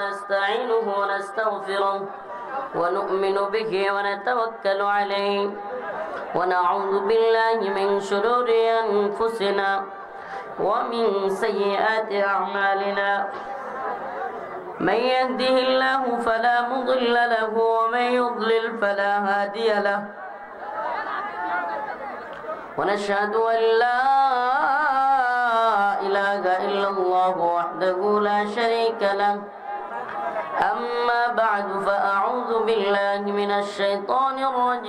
نستعينه ونستغفره ونؤمن به ونتوكل عليه ونعوذ بالله من شرور أنفسنا ومن سيئات أعمالنا من يهده الله فلا مضل له ومن يضلل فلا هادي له ونشهد أن لا إله إلا الله وحده لا شريك له أما بعد فأعوذ بالله من الشيطان الرجيم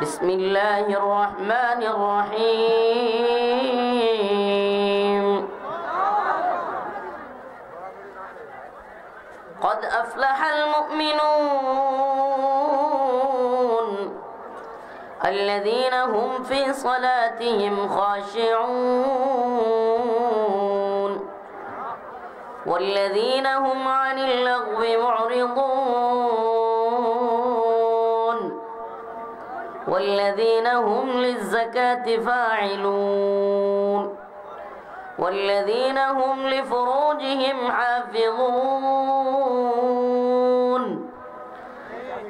بسم الله الرحمن الرحيم قد أفلح المؤمنون الذين هم في صلاتهم خاشعون والذين هم عن اللغو معرضون والذين هم للزكاة فاعلون والذين هم لفروجهم حافظون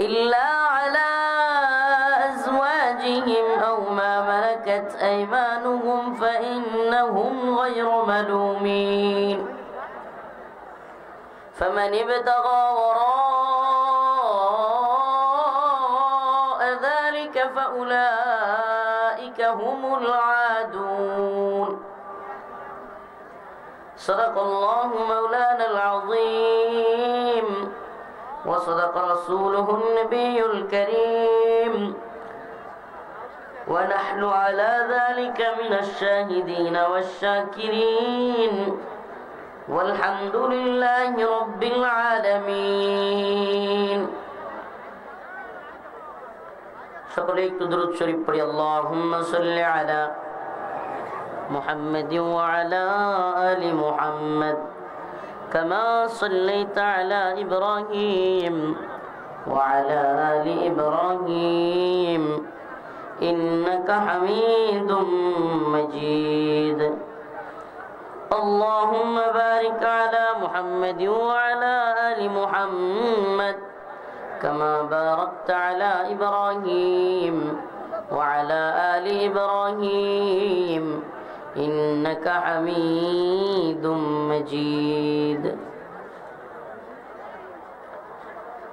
إلا على أزواجهم أو ما ملكت أيمانهم فإنهم غير ملومين فمن ابتغى وراء ذلك فأولئك هم العادون صدق الله مولانا العظيم وصدق رسوله النبي الكريم ونحن على ذلك من الشاهدين والشاكرين والحمد لله رب العالمين সকলে একটু দরুদ শরীফ পড়ি আল্লাহুম্মা সাল্লি আলা মুহাম্মাদিন ওয়া আলা আলি মুহাম্মাদ কামা সাল্লাইতা আলা ইব্রাহিম ওয়া আলা আলি ইব্রাহিম ইন্নাকা হামিদুম মাজিদ اللهم بارك على محمد وعلى آل محمد كما باركت على إبراهيم وعلى آل إبراهيم إنك حميد مجيد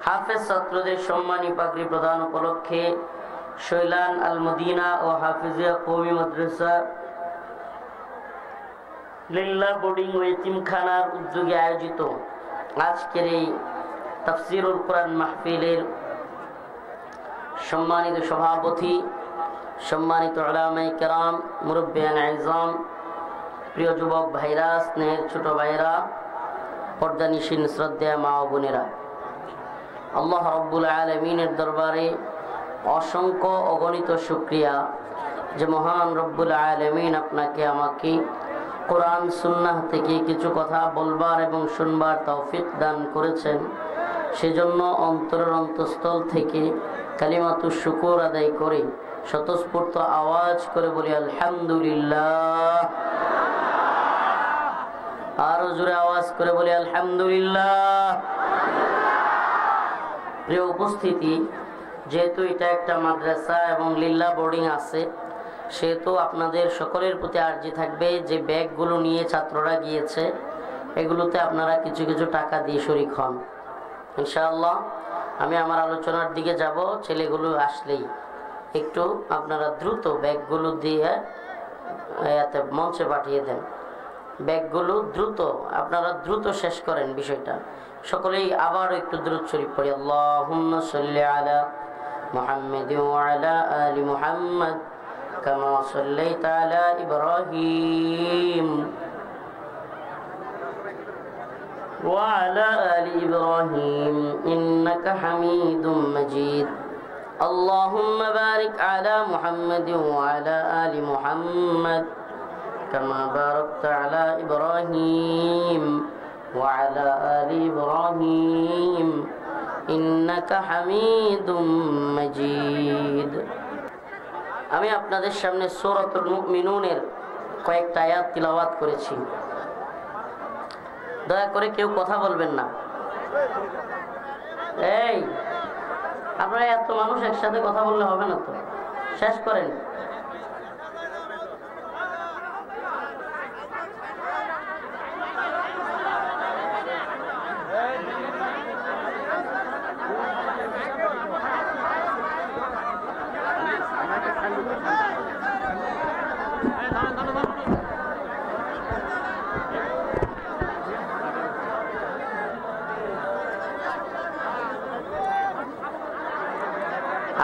হাফেজ ছাত্রদের সম্মানী পাগড়ি প্রদান উপলক্ষে শৈলান আল মদিনা ও হাফিজিয়া কওমি মাদ্রাসা লিল্লাহ বোর্ডিং ও এতিমখানার উদ্যোগে আয়োজিত আজকের এই তাফসীরুল কোরআন মাহফিলের সম্মানিত সভাপতি, সম্মানিত উলামায়ে কেরাম, মুরব্বিয়ান আযম, প্রিয় যুবক ভাইরা, স্নেহের ছোট ভাইরা, পর্দানিশীন শ্রদ্ধেয় মা ও বোনেরা, আল্লাহ রাব্বুল আলামিনের দরবারে অসংখ্য অগণিত শুকরিয়া যে মহান রব্বুল আলামিন আপনাকে আমাকে কোরআন সুন্নাহ থেকে কিছু কথা বলবার এবং শুনবার তৌফিক দান করেছেন। সেজন্য অন্তরের অন্তঃস্থল থেকে কালিমাতুশ শুকর আদায় করে স্বতঃস্ফূর্ত আওয়াজ করে বলি আলহামদুলিল্লাহ। আরো জোরে আওয়াজ করে বলি আলহামদুলিল্লাহ। প্রিয় উপস্থিতি, যেহেতু এটা একটা মাদ্রাসা এবং লিল্লাহ বোর্ডিং আছে, সেহেতু আপনাদের সকলের প্রতি আর্জি থাকবে যে ব্যাগগুলো নিয়ে ছাত্ররা গিয়েছে এগুলোতে আপনারা কিছু কিছু টাকা দিয়ে শরীক হন ইনশাআল্লাহ। আমি আমার আলোচনার দিকে যাব, ছেলেগুলো আসলেই একটু আপনারা দ্রুত ব্যাগগুলো দিয়ে মঞ্চে পাঠিয়ে দেন। ব্যাগগুলো দ্রুত আপনারা দ্রুত শেষ করেন বিষয়টা। সকলেই আবার একটু দ্রুত শরীফ পড়ি আল্লাহুম্মা সাল্লি আলা মুহাম্মাদিন ওয়া আলা আলি মুহাম্মাদ কামা সাল্লাইতা আলা ইব্রাহিম ওয়া আলা আলি ইব্রাহিম ইন্নাকা হামিদুম মাজিদ اللهم بارك على محمد وعلى آل محمد كما باركت على إبراهيم وعلى آل إبراهيم إنك حميد مجيد। আমি আপনাদের সামনে সূরাতুল মুমিনুনের কয়েকটা আয়াত তিলাওয়াত করেছি। দয়া করে কেউ কথা বলবেন না। এই আপনারা এত মানুষ একসাথে কথা বললে হবে না তো, শেষ করেন।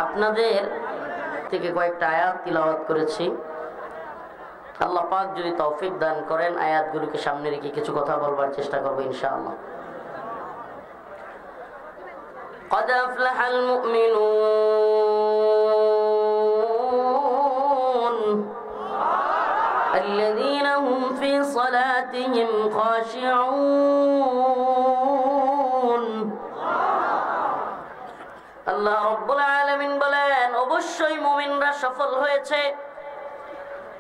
আপনাদের থেকে কয়েকটা আয়াত তিলাওয়াত করেছি। আল্লাহ পাক যদি তৌফিক দান করেন আয়াতগুলোকে সামনে রেখে কিছু কথা বলবার চেষ্টা করব ইনশাআল্লাহ। قد أفلح المؤمنون الذين هم في صلاتهم خاشعون। আল্লাহ রাব্বুল আলামিন বলেন অবশ্যই মুমিনরা সফল হয়েছে।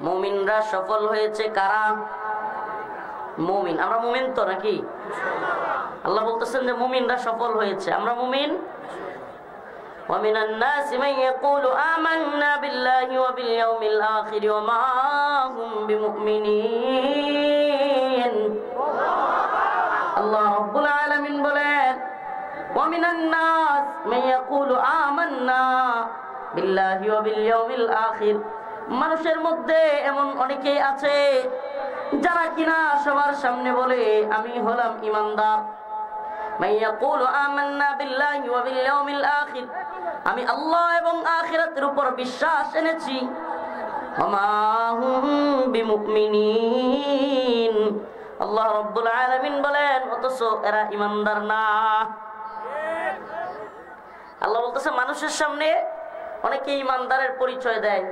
মুমিনরা সফল হয়েছে কারা? মুমিন। আমরা মুমিন তো নাকি? আল্লাহ বলতেছেন যে মুমিনরা সফল হয়েছে। আমরা মুমিন। ومن الناس من يقول آمنا بالله وباليوم الآخر وما هم بمؤمنين। আল্লাহ রাব্বুল আলামিন বলেন ومن الناس من يقول آمنا بالله وباليوم الآخر। মানুষের মধ্যে এমন অনেকেই আছে যারা কিনা সবার সামনে বলে আমি হলাম ঈমানদার। من يقول آمنا بالله وباليوم الآخر, আমি আল্লাহ এবং আখিরাতের উপর বিশ্বাস এনেছি। وما هم بمؤمنين। আল্লাহ রাব্বুল আলামিন বলেন অথচ এরা ঈমানদার না। আল্লাহ বলতেছে মানুষের সামনে অনেকে ঈমানদারের পরিচয় দেয়,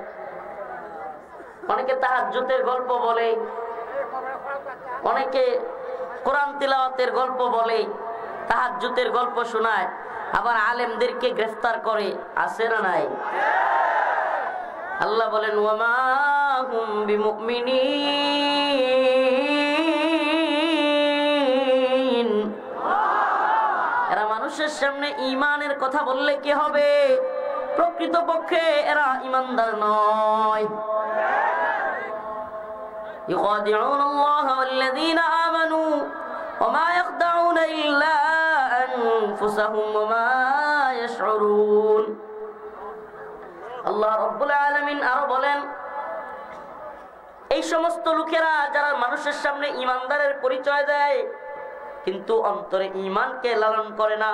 অনেকে তাহাজ্জুদের গল্প বলে, অনেকে কোরআন তিলাওয়াতের গল্প বলে, তাহাজ্জুদের গল্প শোনায়, আবার আলেমদেরকে গ্রেফতার করে। আছে না নাই? আল্লাহ বলেন ওয়ামা হুম বিমুমিনিন। এরা মানুষের সামনে ঈমানের কথা বললে কি হবে? প্রকৃতপক্ষে এরা ঈমানদার নয়। يخادعون الله والذين آمنوا وما يخدعون إلا أنفسهم وما يشعرون। আল্লাহ রাব্বুল আলামিন আরো বলেন এই সমস্ত লোকেরা যারা মানুষের সামনে ঈমানদারের পরিচয় দেয় কিন্তু অন্তরে ঈমানকে লালন করে না।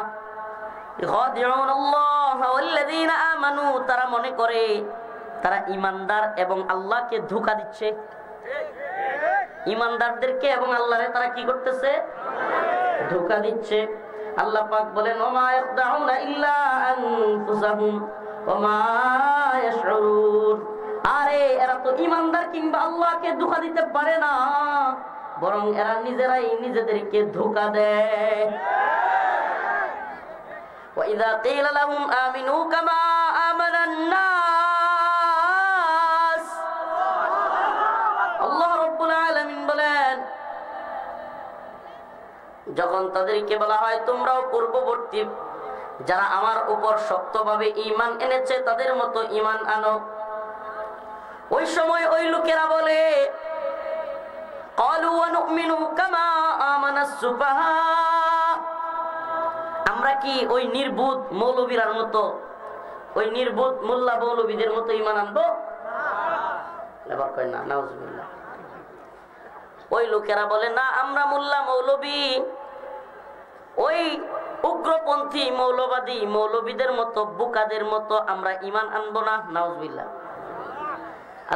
يخادعون الله والذين آمنوا, তারা মনে করে তারা ঈমানদার এবং আল্লাহকে ধোঁকা দিচ্ছে। ঈমানদারদেরকে এবং আল্লাহরে তারা কি করতেছে? ধোঁকা দিচ্ছে। আল্লাহ পাক বলেন ওমা ইয়াখদাউনা ইল্লা আনফুসাহুম ওমা ইয়াশউরুন। আরে এরা তো ঈমানদার কিংবা আল্লাহকে ধোঁকা দিতে পারে না, বরং এরা নিজেরাই নিজেদেরকে ধোঁকা দেয়। ওয়া ইযা কিলা লাহুম আমিনু কামা আমানান নাস, আল্লাহ রাব্বুল আলামিন বলেন যখন তাদেরকে বলা হয় তোমরাও পূর্ববর্তী যারা আমার উপর শক্তভাবে ঈমান এনেছে তাদের মতো ঈমান আনো, ওই সময় ওই লোকেরা বলে ক্বালু ওয়া নু'মিনু কামা আমানাস সুফাহা, আমরা কি ওই নির্বুধ মৌলবীর মতো, ওই নির্বুধ মোল্লা মৌলবীদের মতো ঈমান আনবো? এবার কয় না, নাউজুবিল্লাহ। ওই লোকেরা বলে না, আমরা মোল্লা মৌলবী ওই উগ্রপন্থী মৌলবাদী মৌলবীদের মতো বুকাদের মতো আমরা ঈমান আনবো না। নাউজুবিল্লাহ।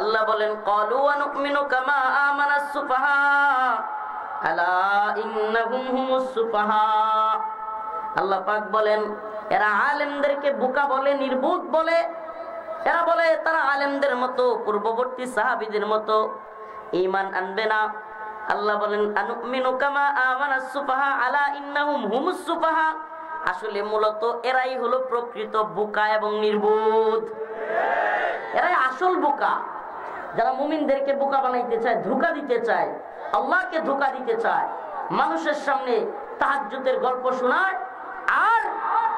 আল্লাহ বলেন ক্বালু ওয়া নু'মিনু কামা আমানাস সুফাহা আলা ইন্নাহুম হুমুস সুফাহা। আল্লাহ পাক বলেন এরা আলেমদেরকে বোকা বলে, নির্বোধ বলে, এরা বলে তারা আলেমদের মতো পূর্ববর্তী সাহাবীদের মতো ঈমান আনবে না। আল্লাহ বলেন আনুমিনু কামা আমানাস সুফাহা আলা ইন্নাহুম হুমুস সুফাহা, আসলে মূলত এরাই হলো প্রকৃত বোকা এবং নির্বোধ, এরাই আসল বোকা। যারা মুমিনদেরকে বোকা বানাইতে চায়, ধোঁকা দিতে চায়, আল্লাহকে ধোঁকা দিতে চায়, মানুষের সামনে তাহাজ্জুদের গল্প শোনায় আর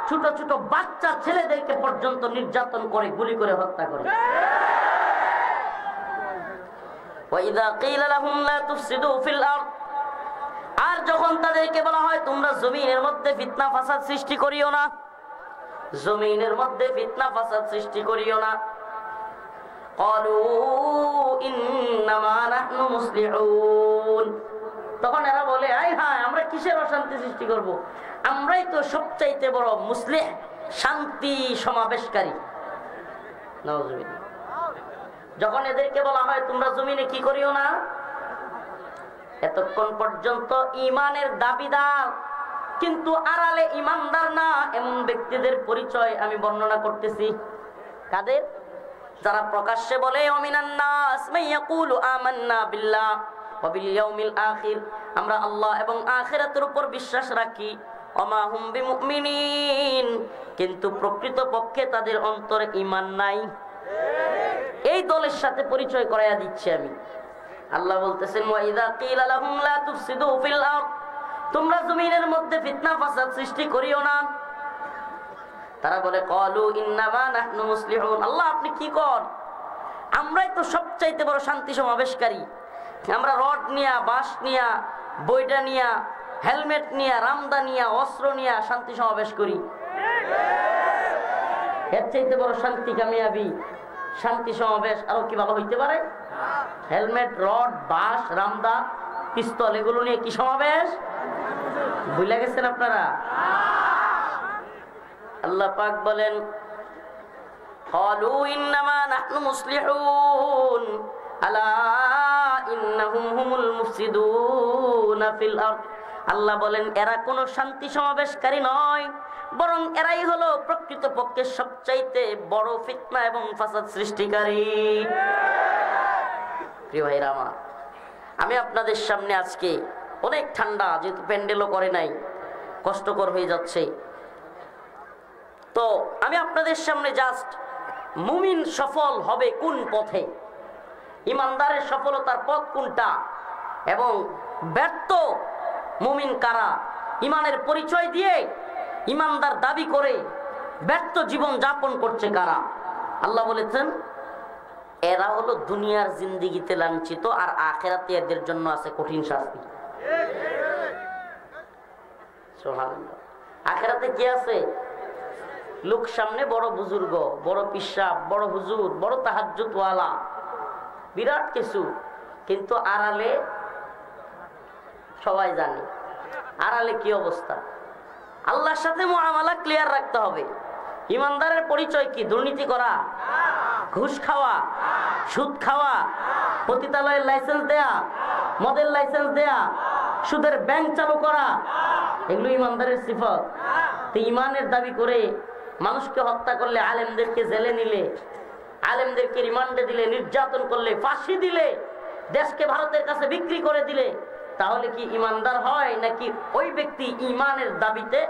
ছোট ছোট বাচ্চা ছেলেদেরকে পর্যন্ত নির্যাতন করে, গুলি করে হত্যা করে। وَإِذَا قِيلَ لَهُمْ لَا تُفْسِدُوا فِي الْأَرْضِ, আর যখন তাদেরকে বলা হয় তোমরা জমিনের মধ্যে ফিতনা ফাসাদ সৃষ্টি করিও না, জমিনের মধ্যে ফিতনা ফাসাদ সৃষ্টি করিও না, قَالُوا إِنَّمَا نَحْنُ مُصْلِحُونَ, তখন এরা বলে আয় হায় আমরা কিসের অশান্তি সৃষ্টি করব, আমরাই তো সবচাইতে বড় মুসলিহ, শান্তি সমাবেশকারী। নাউজুবিল্লাহ। যখন এদেরকে বলা হয় তোমরা জমিনে কি করিও না, এতক্ষণ পর্যন্ত ঈমানের দাবিদার কিন্তু আড়ালে ঈমানদার না এমন ব্যক্তিদের পরিচয় আমি বর্ণনা করতেছি। কাদের? যারা প্রকাশ্যে বলে ওয়ামিনান নাস মাইয়াকুলু আমান্না বিল্লাহ ওয়া বিল ইয়াউমিল আখির, আমরা আল্লাহ এবং আখিরাতের উপর বিশ্বাস রাখি, ওমা হুম বিমুমিনিন, কিন্তু প্রকৃতপক্ষে তাদের অন্তরে ঈমান নাই। এই দলের সাথে পরিচয় করাইয়া দিচ্ছি আমি। আল্লাহ বলতেছেন ওয়াইদা কিলা লাহুম লা তুফসিদু ফিল আরদ, তোমরা জমিনের মধ্যে ফিতনা ফাসাদ সৃষ্টি করিও না, তারা বলে ক্বালু ইন্নামা নাহনু মুসলিহুন, আল্লাহ আপনি কি কর, আমরাই তো সবচাইতে বড় শান্তি সমাবেশকারী, আমরা রড নিয়া, বাঁশ নিয়া, বইটা নিয়া, হেলমেট নিয়া, রামদা নিয়া, অস্ত্র নিয়া শান্তি সমাবেশ করি। এর চাইতে বড় শান্তি কামিয়াবি, শান্তি সমাবেশ আরো কি ভালো হইতে পারে? হেলমেট, রড, বাঁশ, রামদা, পিস্তল এগুলো নিয়ে কি সমাবেশ? ভুলে গেছেন আপনারা? আল্লাহ পাক বলেন ক্বালু ইন্নামা নাহনু মুসলিহুন আলা ইন্নাহুম হুমুল মুফসিদুনা ফিল আরদ, আল্লাহ বলেন এরা কোনো শান্তি সমাবেশকারী নয়, বরং এরাই হলো প্রকৃতপক্ষে সবচাইতে বড় ফিতনা এবং ফাসাদ সৃষ্টিকারী। প্রিয় ভাইরা আমার, আমি আপনাদের সামনে আজকে অনেক ঠান্ডা, যেহেতু প্যান্ডেলও করে নাই, কষ্টকর হয়ে যাচ্ছে, তো আমি আপনাদের সামনে জাস্ট মুমিন সফল হবে কোন পথে, ইমানদারের সফলতার পথ কোনটা, এবং ব্যর্থ মুমিন কারা, ইমানের পরিচয় দিয়ে ইমানদার দাবি করে ব্যর্থ জীবন যাপন করছে কারা। আল্লাহ বলেছেন এরা হলো দুনিয়ার জিন্দেগিতে লাঞ্ছিত, আর আখিরাতে এদের জন্য আছে কঠিন শাস্তি। সুবহানাল্লাহ। আখিরাতে কি আছে? লোক সামনে বড় বুজুর্গ, বড় পিসাব, বড় হুজুর, বড় তাহাজ্জুদওয়ালা, বিরাট কিছু, কিন্তু আড়ালে সবাই জানে আড়ালে কি অবস্থা। আল্লাহর সাথে মুআমালা ক্লিয়ার রাখতে হবে। ইমানদারের পরিচয় কি? দুর্নীতি করা, ঘুষ খাওয়া, সুদ খাওয়া, পতিতালয়ের লাইসেন্স দেয়া, মদের লাইসেন্স দেয়া, সুদের ব্যাংক চালু করা, এগুলো ইমানদারের সিফত। তো ইমানের দাবি করে মানুষকে হত্যা করলে, আলেমদেরকে জেলে নিলে, আলেমদেরকে রিমান্ডে দিলে, নির্যাতন করলে, ফাঁসি দিলে, দেশকে ভারতের কাছে বিক্রি করে দিলে, তাহলে কি ইমানদার হয়? নাকি ওই ব্যক্তি ইমানের দাবিতে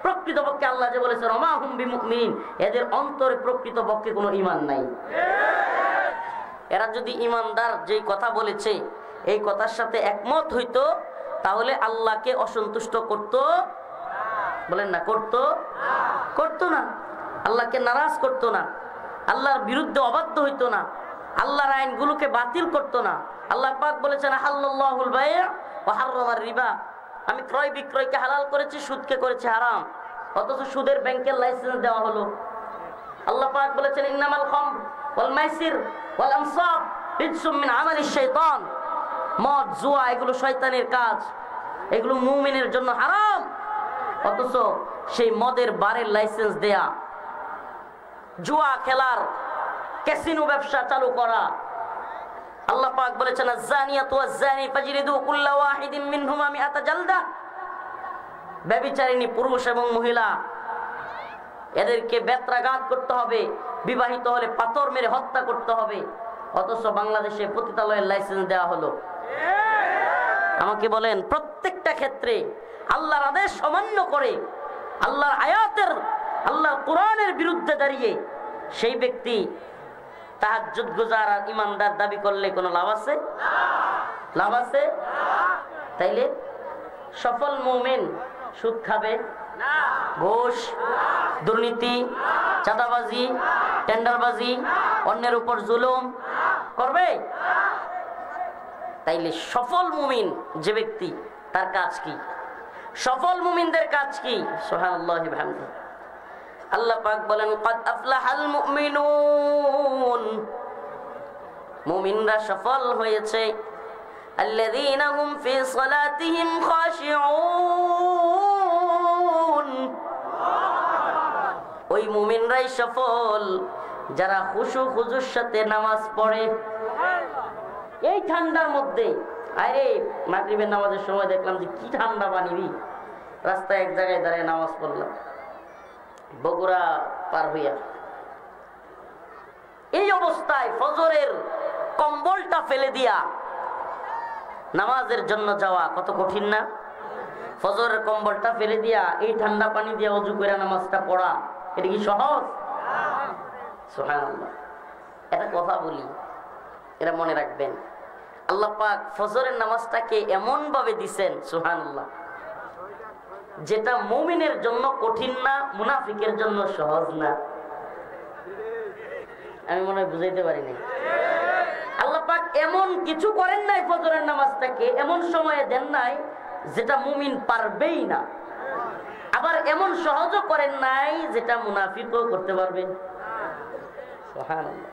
প্রকৃতপক্ষে আল্লাহ যে বলেছেন ওমা হুম বিমুমিন, এদের অন্তরে প্রকৃতপক্ষে কোনো ইমান নাই। এরা যদি ইমানদার যেই কথা বলেছে এই কথার সাথে একমত হইতো, তাহলে আল্লাহকে অসন্তুষ্ট করতো, বলেন না, করতো না, আল্লাহকে নারাজ করতো না, আল্লাহর বিরুদ্ধে অবাধ্য হইতো না, আল্লাহর আইনগুলোকে বাতিল করতো না। আল্লাহ পাক বলেছেন আহাল্লাহুল বায়' ওয়া হাররামার রিবা, আমি ক্রয় বিক্রয়কে হালাল করেছি, সুদকে করেছি হারাম, অথচ সুদের ব্যাংকের লাইসেন্স দেওয়া হলো। আল্লাহ পাক বলেছেন ইন্নামাল খামর ওয়াল মাইসির ওয়াল আনসাব রিজসুম মিন আমালিশ শাইতান, মদ, জুয়া এগুলো শয়তানের কাজ, এগুলো মুমিনের জন্য হারাম, অথচ সেই মদের বারের লাইসেন্স দেয়া, জুয়া খেলার, ক্যাসিনো ব্যবসা চালু করা। আল্লাহ পাক বলেছেন আয-যানিয়াতু ওয়াজ-যানি ফাজলিদু কুল্লা ওয়াহিদিন মিনহুমা মিআতা জালদা, ব্যভিচারিণী পুরুষ এবং মহিলা এদেরকে বেত্রাঘাত করতে হবে, বিবাহিত হলে পাথর মেরে হত্যা করতে হবে, অথচ বাংলাদেশে পতিতালয়ের লাইসেন্স দেওয়া হলো। আমাকে বলেন, প্রত্যেকটা ক্ষেত্রে আল্লাহর আদেশ অমান্য করে, আল্লাহর আয়াতের, আল্লাহর কোরআনের বিরুদ্ধে দাঁড়িয়ে সেই ব্যক্তি তাহাজ্জুদ গুজার আর ইমানদার দাবি করলে কোনো লাভ আছে? লাভ আছে? তাইলে সফল মুমিন সুদ খাবে, ঘুষ, দুর্নীতি, চাঁদাবাজি, টেন্ডারবাজি, অন্যের উপর জুলুম করবে? তাইলে সফল মুমিন যে ব্যক্তি, তার কাজ কি? সফল মুমিনদের কাজ কি? সুবহানাল্লাহি ওয়া বিহামদিহি। আল্লাহ পাক বলেন, ক্বাদ আফলাহাল মুমিনুন, মুমিনরা সফল হয়েছে। আল্লাযীনা হুম ফি সালাতিহিম খাশিউন, ওই মুমিনরাই সফল যারা খুশু খুজুর সাথে নামাজ পড়ে। এই ঠান্ডার মধ্যে, আরে মাগরিবের নামাজের সময় দেখলাম যে কি ঠান্ডা বানিবি, রাস্তায় এক জায়গায় দাঁড়িয়ে নামাজ পড়লাম বগুড়া পার হইয়া। এই অবস্থায় ফজরের কম্বলটা ফেলে দিয়া নামাজের জন্য যাওয়া কত কঠিন না? ফজরের কম্বলটা ফেলে দিয়া এই ঠান্ডা পানি দিয়া ওযু করে নামাজটা পড়া, এটা কি সহজ? সুবহানাল্লাহ। এটা কথা বলি, এটা মনে রাখবেন। আল্লাহ পাক ফজরের নামাজটাকে এমন ভাবে দিবেন, সুবহানাল্লাহ, যেটা মুমিনের জন্য কঠিন না, মুনাফিকের জন্য সহজ না। আমি মনে হয় বুঝাইতে পারি নাই। আল্লাহ পাক এমন কিছু করেন নাই ফজরের নামাজটাকে, এমন সময়ে দেন নাই যেটা মুমিন পারবেই না, আবার এমন সহজও করেন নাই যেটা মুনাফিকও করতে পারবে। সুবহানাল্লাহ।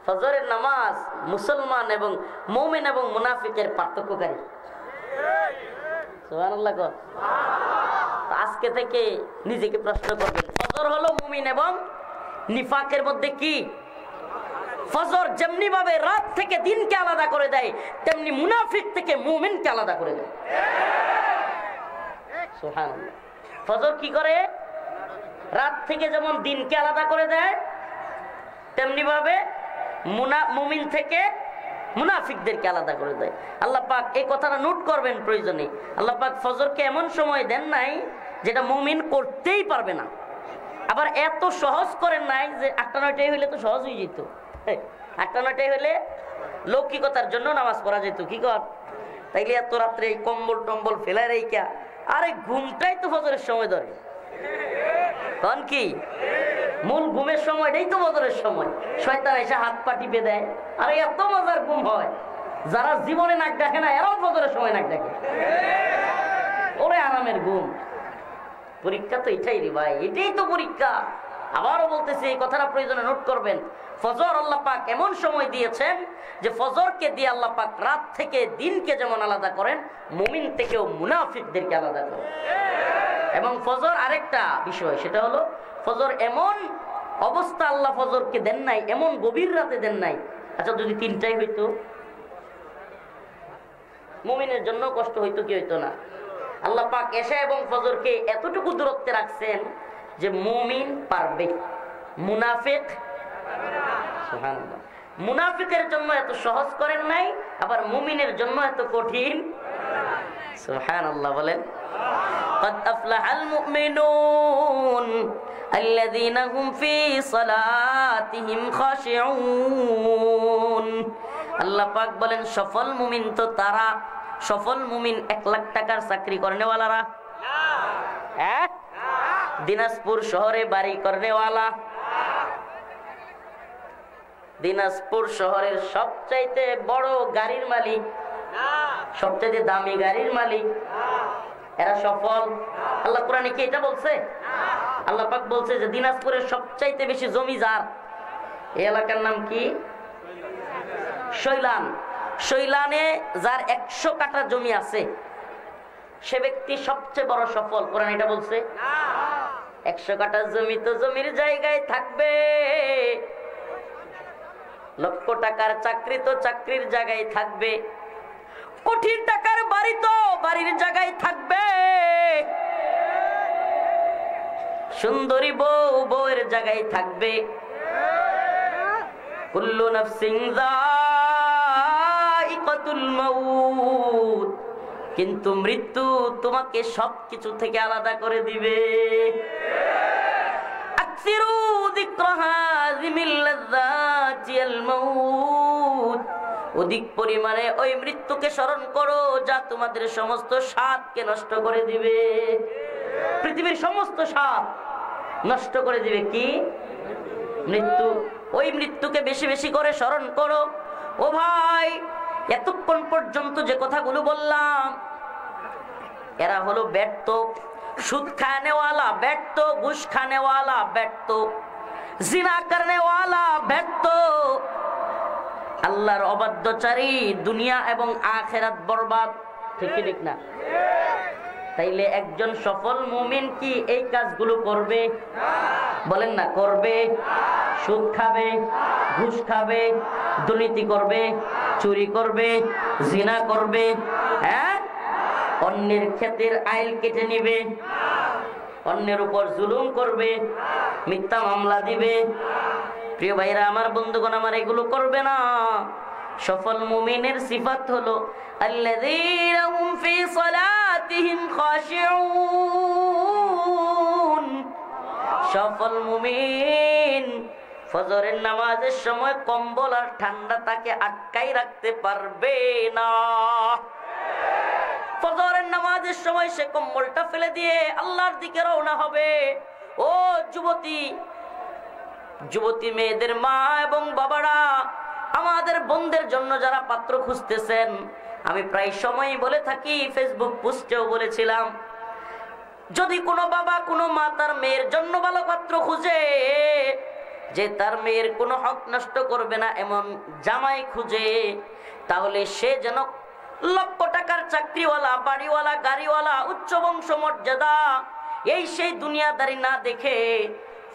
ফজরের নামাজ মুসলমান এবং মুমিন এবং মুনাফিকের পার্থক্যকারী। সুবহানাল্লাহ। আজকে থেকে নিজেকে প্রশ্ন করবেন, ফজর হলো মুমিন এবং নিফাকের মধ্যে কি? ফজর যেমনি ভাবে রাত থেকে দিনকে আলাদা করে দেয়, তেমনি মুনাফিক থেকে মুমিনকে আলাদা করে দেয়। সুবহানাল্লাহ। ফজর কি করে? রাত থেকে যেমন দিনকে আলাদা করে দেয়, তেমনি ভাবে মুমিন থেকে মুনাফিকদেরকে আলাদা করে দেয়। আল্লাহ পাক এই কথাটা নোট করবেন প্রয়োজনে। আল্লাহ পাক ফজরকে এমন সময় দেন নাই যেটা মুমিন করতেই পারবে না, আবার এত সহজ করেন নাই যে ৮টা-৯টায় হইলে তো সহজ হয়ে যেত। ৮টা-৯টায় হইলে লৌকিকতার জন্য নামাজ পড়া যেত। কি কর? তাইলে এত রাত্রে এই কম্বল টম্বল ফেলাই রেখা, আরে ঘুমটাই তো ফজরের সময় ধরে। কারণ কি? মূল ঘুমের সময়টাই তো ফজরের সময়। শয়তান এসে হাত পা টিপে দেয়, আরে এত মজার ঘুম হয়। যারা জীবনে নাক ডাকে না, এরাও ফজরের সময় নাক ডাকে। ওরে আরামের ঘুম। পরীক্ষা তো এটাই রে ভাই, এটাই তো পরীক্ষা। আবারও বলতেছি, এই কথাটা প্রয়োজনে নোট করবেন। ফজর আল্লাহ পাক এমন সময় দিয়েছেন যে ফজরকে দিয়ে আল্লাহ পাক রাত থেকে দিনকে যেমন আলাদা করেন, মুমিন থেকেও মুনাফিকদেরকে আলাদা করেন। এবং ফজর আরেকটা বিষয়, সেটা হলো ফজর এমন অবস্থা আল্লাহ ফজরকে দেন নাই, এমন গভীর রাতে দেন নাই। আচ্ছা, যদি ৩টায় হইতো, মুমিনের জন্য কষ্ট হইতো কি হইতো না? আল্লাহ পাক এশা এবং ফজরকে এতটুকু দূরত্বে রাখছেন যে মুমিন পারবে, মুনাফিক সুবহানাল্লাহ, মুনাফিকের জন্য এত সহজ করেন নাই, আবার মুমিনের জন্য এত কঠিন। সুবহানাল্লাহ বলেন। قد أفلح المؤمنون الذين هم في صلاتهم خاشعون। আল্লাহ পাক বলেন, সফল মুমিন তো তারা, সফল মুমিন 1 লাখ টাকার চাকরি করনেওয়ালারা, দিনাজপুর শহরে বাড়ি করনেওয়ালা, দিনাজপুর শহরের সবচাইতে বড় গাড়ির মালিক, সবচাইতে দামি গাড়ির মালিক, এরা সফল। আল্লাহ কোরআনে কি এটা বলছে? আল্লাহ পাক বলছে যে দিনাজপুরের সবচাইতে বেশি জমি যার, এই এলাকার নাম কি? শৈলান। শৈলানে যার 100 কাঠা জমি আছে, সে ব্যক্তি সবচেয়ে বড় সফল। কোরআন এটা বলছে? 100 কাঠা জমি তো জমির জায়গায় থাকবে, লক্ষ টাকার চাকরি তো চাকরির জায়গায় থাকবে, কোটি টাকার বাড়ি তো বাড়ির জায়গায় থাকবে, সুন্দরী বউ বউয়ের জায়গায় থাকবে। কুল্লু নাফসিন যায়িকাতুল মাউত, কিন্তু মৃত্যু তোমাকে সবকিছু থেকে আলাদা করে দিবে। আকসিরু যিকরা হাযিমিল লাযযাতিল মাউত, অধিক পরিমাণে ওই মৃত্যুকে স্মরণ করো যা তোমাদের সমস্ত স্বাদকে নষ্ট করে দিবে। পৃথিবীর সমস্ত স্বাদ নষ্ট করে দিবে কি? মৃত্যু। ওই মৃত্যুকে বেশি বেশি করে স্মরণ করো। ও ভাই, এতক্ষণ পর্যন্ত যে কথাগুলো বললাম, এরা হলো ব্যর্থ, সুদ খানেওয়ালা ব্যর্থ, ঘুষ খানেওয়ালা ব্যর্থ, জিনা করনেওয়ালা ব্যর্থ, আল্লাহর অবাধ্যচারী, দুনিয়া এবং আখিরাত বরবাদ। ঠিক কি ঠিক না? তাইলে একজন সফল মুমিন কি এই কাজগুলো করবে? বলেন না, করবে? সুদ খাবে, ঘুষ খাবে, দুর্নীতি করবে, চুরি করবে, জিনা করবে, হ্যাঁ, অন্যের ক্ষেতের আইল কেটে নিবে, অন্যের উপর জুলুম করবে, মিথ্যা মামলা দিবে। প্রিয় ভাইরা আমার, বন্ধুগণ আমার, এগুলো করবে না। সফল মুমিনের সিফাত হলো আল্লাযীনা হুম ফি সালাতিহিম খাশিউন। সফল মুমিন ফজরের নামাজের সময় কম্বল আর ঠান্ডা তাকে আটকাই রাখতে পারবে না। ফজরের নামাজের সময় সে কম্বলটা ফেলে দিয়ে আল্লাহর দিকে রওনা হবে। ও যুবতী, যুবতী মেয়েদের মা এবং বাবারা, আমাদের বোনদের জন্য যারা পাত্র খুঁজতেছেন, আমি প্রায় সময়ই বলে থাকি, ফেসবুক পোস্টেও বলেছিলাম, যদি কোনো বাবা কোনো মা তার মেয়ের জন্য ভালো পাত্র খুঁজে, যে তার মেয়ের কোনো হক নষ্ট করবে না এমন জামাই খুঁজে, তাহলে সে যেন লক্ষ টাকার চাকরিওয়ালা, বাড়িওয়ালা, গাড়িওয়ালা, উচ্চ বংশ মর্যাদা, এই সেই দুনিয়াদারি না দেখে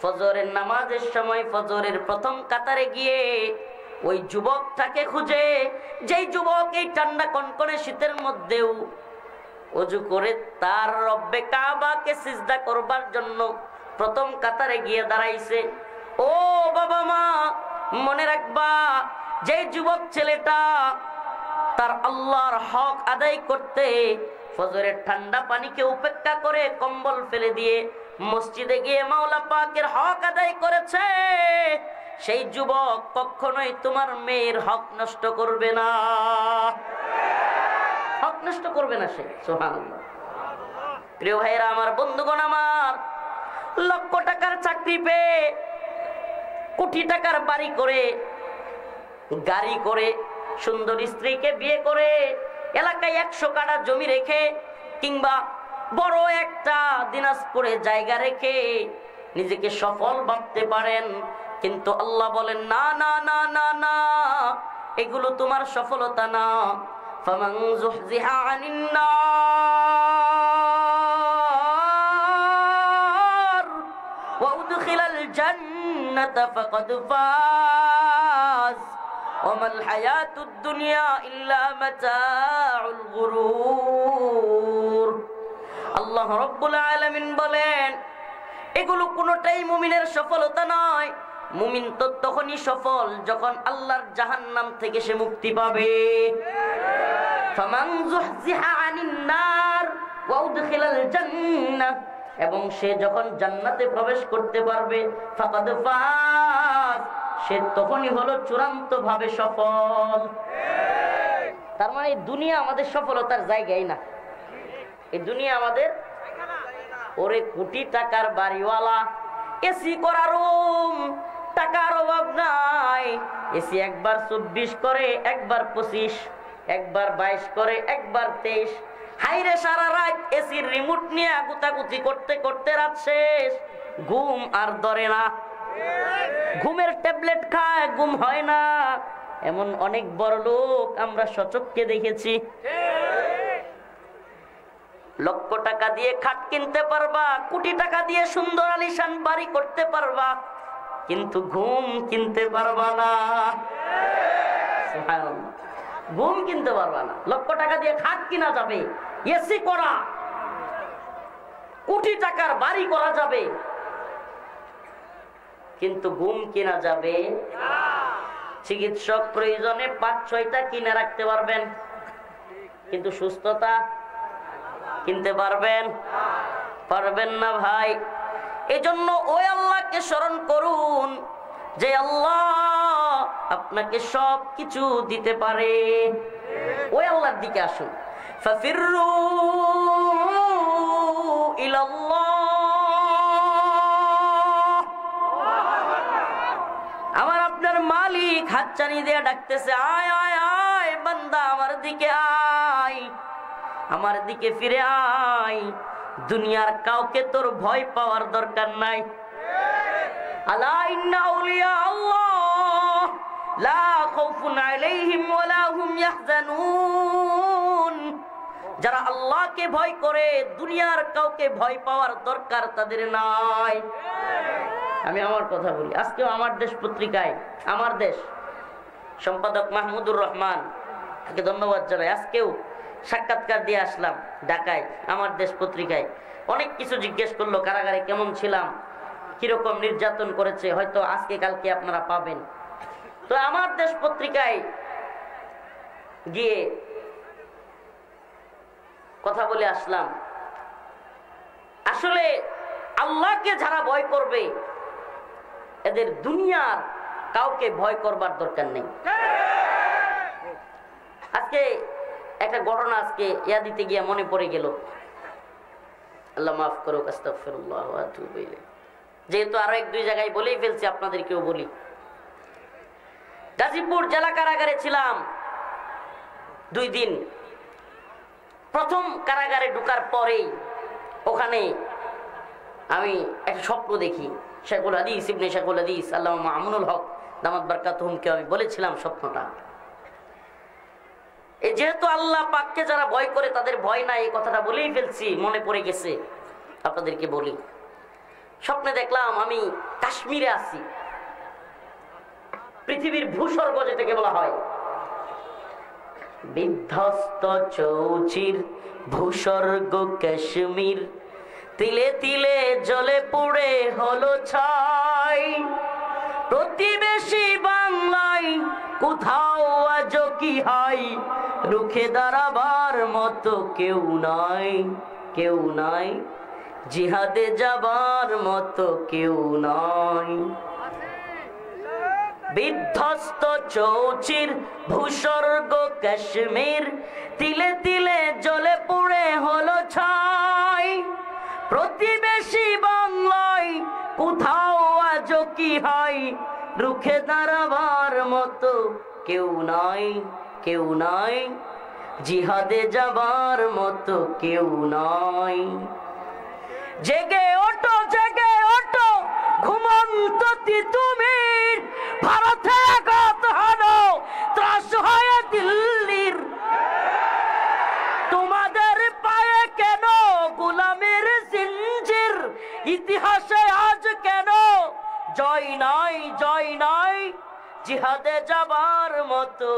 ফজরের নামাজের সময় ফজরের প্রথম কাতারে গিয়ে ওই যুবকটাকে খুঁজে, যেই যুবক এই ঠান্ডা কনকনে শীতের মধ্যেও ওযু করে তার রব্বে কাবাকে সিজদা করবার জন্য প্রথম কাতারে গিয়ে দাঁড়াইছে। ও বাবা মা, মনে রাখবা, যে যুবক ছেলেটা তার আল্লাহর হক আদায় করতে ফজরের ঠান্ডা পানিকে উপেক্ষা করে কম্বল ফেলে দিয়ে মসজিদে গিয়ে মাওলা পাকের হক আদায় করেছে, সেই যুবক কখনোই তোমার মেয়ের হক নষ্ট করবে না। হক নষ্ট করবে না সে। সুবহানাল্লাহ। প্রিয় ভাইরা আমার, বন্ধুগণ আমার, লক্ষ টাকার চাকরি পেয়ে, কোটি টাকার বাড়ি করে, গাড়ি করে, সুন্দর স্ত্রীকে বিয়ে করে, এলাকায় 100 কাঠা জমি রেখে, কিংবা বড় একটা দিনাজপুরে জায়গা রেখে নিজেকে সফল ভাবতে পারেন, কিন্তু আল্লাহ বলেন না না না না না, এগুলো তোমার সফলতা না। ফামান যুহজিহা আনিন নার ওয়া উদখিলাল জান্নাতা ফাকাদ ফাজ ওয়া মাল হায়াতুদ দুনিয়া ইল্লা মাতাউল গুরুর। আল্লাহ রাব্বুল আলামিন বলেন, এগুলো কোনোটাই মুমিনের সফলতা নয়। মুমিন তো তখনই সফল যখন আল্লাহর জাহান্নাম থেকে সে মুক্তি পাবে। ফামান যুহজিহা আনিন নার ওয়া উদখিলাল জান্নাহ, এবং সে যখন জান্নাতে প্রবেশ করতে পারবে, ফাকাদ ফাজ, সে তখনই হলো চূড়ান্ত ভাবে সফল। তার মানে এই দুনিয়া আমাদের সফলতার জায়গায় না। এই দুনিয়া আমাদের, ওরে কোটি টাকার বাড়িওয়ালা, এসি করা রুম, টাকার অভাব নাই, এসি একবার 24 করে, একবার 25, একবার 22 করে, একবার 23। হাইরে সারা রাত এসির রিমোট নিয়ে গুতাগুতি করতে করতে রাত শেষ, ঘুম আর ধরে না। ঘুমের ট্যাবলেট খায়, ঘুম হয় না। এমন অনেক বড় লোক আমরা সচক্ষে দেখেছি। লক্ষ টাকা দিয়ে খাট কিনতে পারবা, কোটি টাকা দিয়ে সুন্দর আলিশান বাড়ি করতে পারবা, কিন্তু ঘুম কিনতে পারবা না। ঘুম কিনতে পারবা না। লক্ষ টাকা দিয়ে খাট কিনা যাবে, এসি করা, কোটি টাকার বাড়ি করা যাবে, কিন্তু ঘুম কিনা যাবে। চিকিৎসক প্রয়োজনে 5-6টা কিনে রাখতে পারবেন, কিন্তু সুস্থতা কিনতে পারবেন? পারবেন না ভাই। এজন্য ওই আল্লাহ আল্লাহকে স্মরণ করুন যে আল্লাহ আপনাকে সব কিছু দিতে পারে। ওই আল্লাহর দিকে আসুন। ফাফিরু ইলাল্লাহ। আমার আপনার মালিক হাতছানি দিয়ে ডাকতেছে, আয় আয় আয় বান্দা, আমার দিকে আয়, আমার দিকে ফিরে আয়। দুনিয়ার কাউকে তোর ভয় পাওয়ার দরকার নাই। আলা ইন্না আউলিয়া আল্লাহ লা খাউফুন আলাইহিম ওয়ালা হুম ইয়াহজানুন। যারা আল্লাহকে ভয় করে দুনিয়ার কাউকে ভয় পাওয়ার দরকার তাদের নাই। আমি আমার কথা বলি, আজকেও আমার দেশ পত্রিকায়, আমার দেশ সম্পাদক মাহমুদুর রহমান তাকে ধন্যবাদ জানাই, আজকেও সাক্ষাৎকার দিয়ে আসলাম ঢাকায় আমার দেশ পত্রিকায়। অনেক কিছু জিজ্ঞেস করলো, কারাগারে কেমন ছিলাম, কিরকম নির্যাতন করেছে, হয়তো আজকে কালকে আপনারা পাবেন। তো আমার দেশ পত্রিকায় গিয়ে কথা বলে আসলাম। আসলে আল্লাহকে যারা ভয় করবে এদের দুনিয়ার কাউকে ভয় করবার দরকার নেই। আজকে একটা ঘটনা আজকে ইয়া দিতে গিয়ে মনে পড়ে গেল, আল্লাহ মাফ করুক, আস্তাগফিরুল্লাহ ওয়া আতুবু ইলাইহি। যেহেতু আরো এক দুই জায়গায় বলেই ফেলছি, আপনাদেরকেও বলি। গাজীপুর জেলা কারাগারে ছিলাম 2 দিন। প্রথম কারাগারে ঢোকার পরেই ওখানে আমি একটা স্বপ্ন দেখি। শেখুল হাদিস ইবনে শেখুল হাদিস আল্লামা মামুনুল হক দামাত বারকাতুহুমকে আমি বলেছিলাম স্বপ্নটা। এই যেহেতু আল্লাহ পাককে যারা ভয় করে তাদের ভয় নাই, এই কথাটা বলেই ফেলছি, মনে পড়ে গেছে, আপনাদেরকে বলি। স্বপ্নে দেখলাম আমি কাশ্মীরে আছি, পৃথিবীর ভূস্বর্গ যেটাকে বলা হয়, বিধ্বস্ত চৌচির ভূস্বর্গ কাশ্মীর, তিলে তিলে জলে পুড়ে হলো ছাই। প্রতিবেশী বাংলায় কোথাও আজ কি হয়, রুখে দাঁড়াবার মতো কেউ নাই, কেউ নাই, জিহাদে যাবার মতো কেউ নাই। বিধ্বস্ত চৌচির ভূস্বর্গ কাশ্মীর, তিলে তিলে জলে পুড়ে হলো ছাই। প্রতিবেশী বাংলায় কোথাও আজ কি হয়, রুখে দাঁড়াবার মতো কেউ নাই, কেউ নাই, জিহাদে যাবার মতো কেউ নাই। জেগে ওঠো, জেগে ওঠো, ঘুমন্ত তিতুমির, ভারতে আঘাত হানো, ত্রাস হয়ে দিল্লির। তোমাদের পায়ে কেন গোলামের জিঞ্জির, ইতিহাসে আজ কেন জয় নাই, জয় নাই, জিহাদে যাবার মতো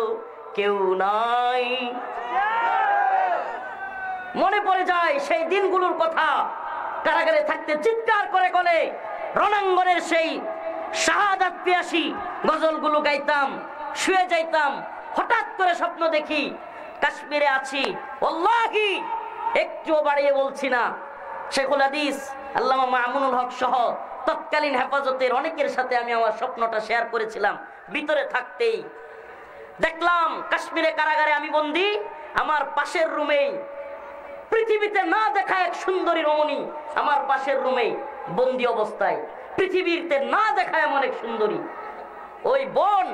কেউ নাই। মনে পড়ে যায় সেই দিনগুলোর কথা। কারাগারে থাকতে চিৎকার করে করে রণাঙ্গনের সেই শাহাদাত পিয়াসী গজলগুলো গাইতাম, শুয়ে যাইতাম। হঠাৎ করে স্বপ্ন দেখি কাশ্মীরে আছি। ওয়াল্লাহি একটুও বাড়িয়ে বলছি না, শেখুল হাদিস আল্লামা মামুনুল হক সহ তৎকালীন হেফাজতের অনেকের সাথে আমি আমার স্বপ্নটা শেয়ার করেছিলাম। ভিতরে থাকতেই দেখলাম কাশ্মীরে কারাগারে আমি বন্দী। আমার পাশের রুমেই পৃথিবীতে না দেখা এক সুন্দরী রমণী আমার পাশের রুমে বন্দী অবস্থায়, পৃথিবীতে না দেখা এমন এক সুন্দরী। ওই বোন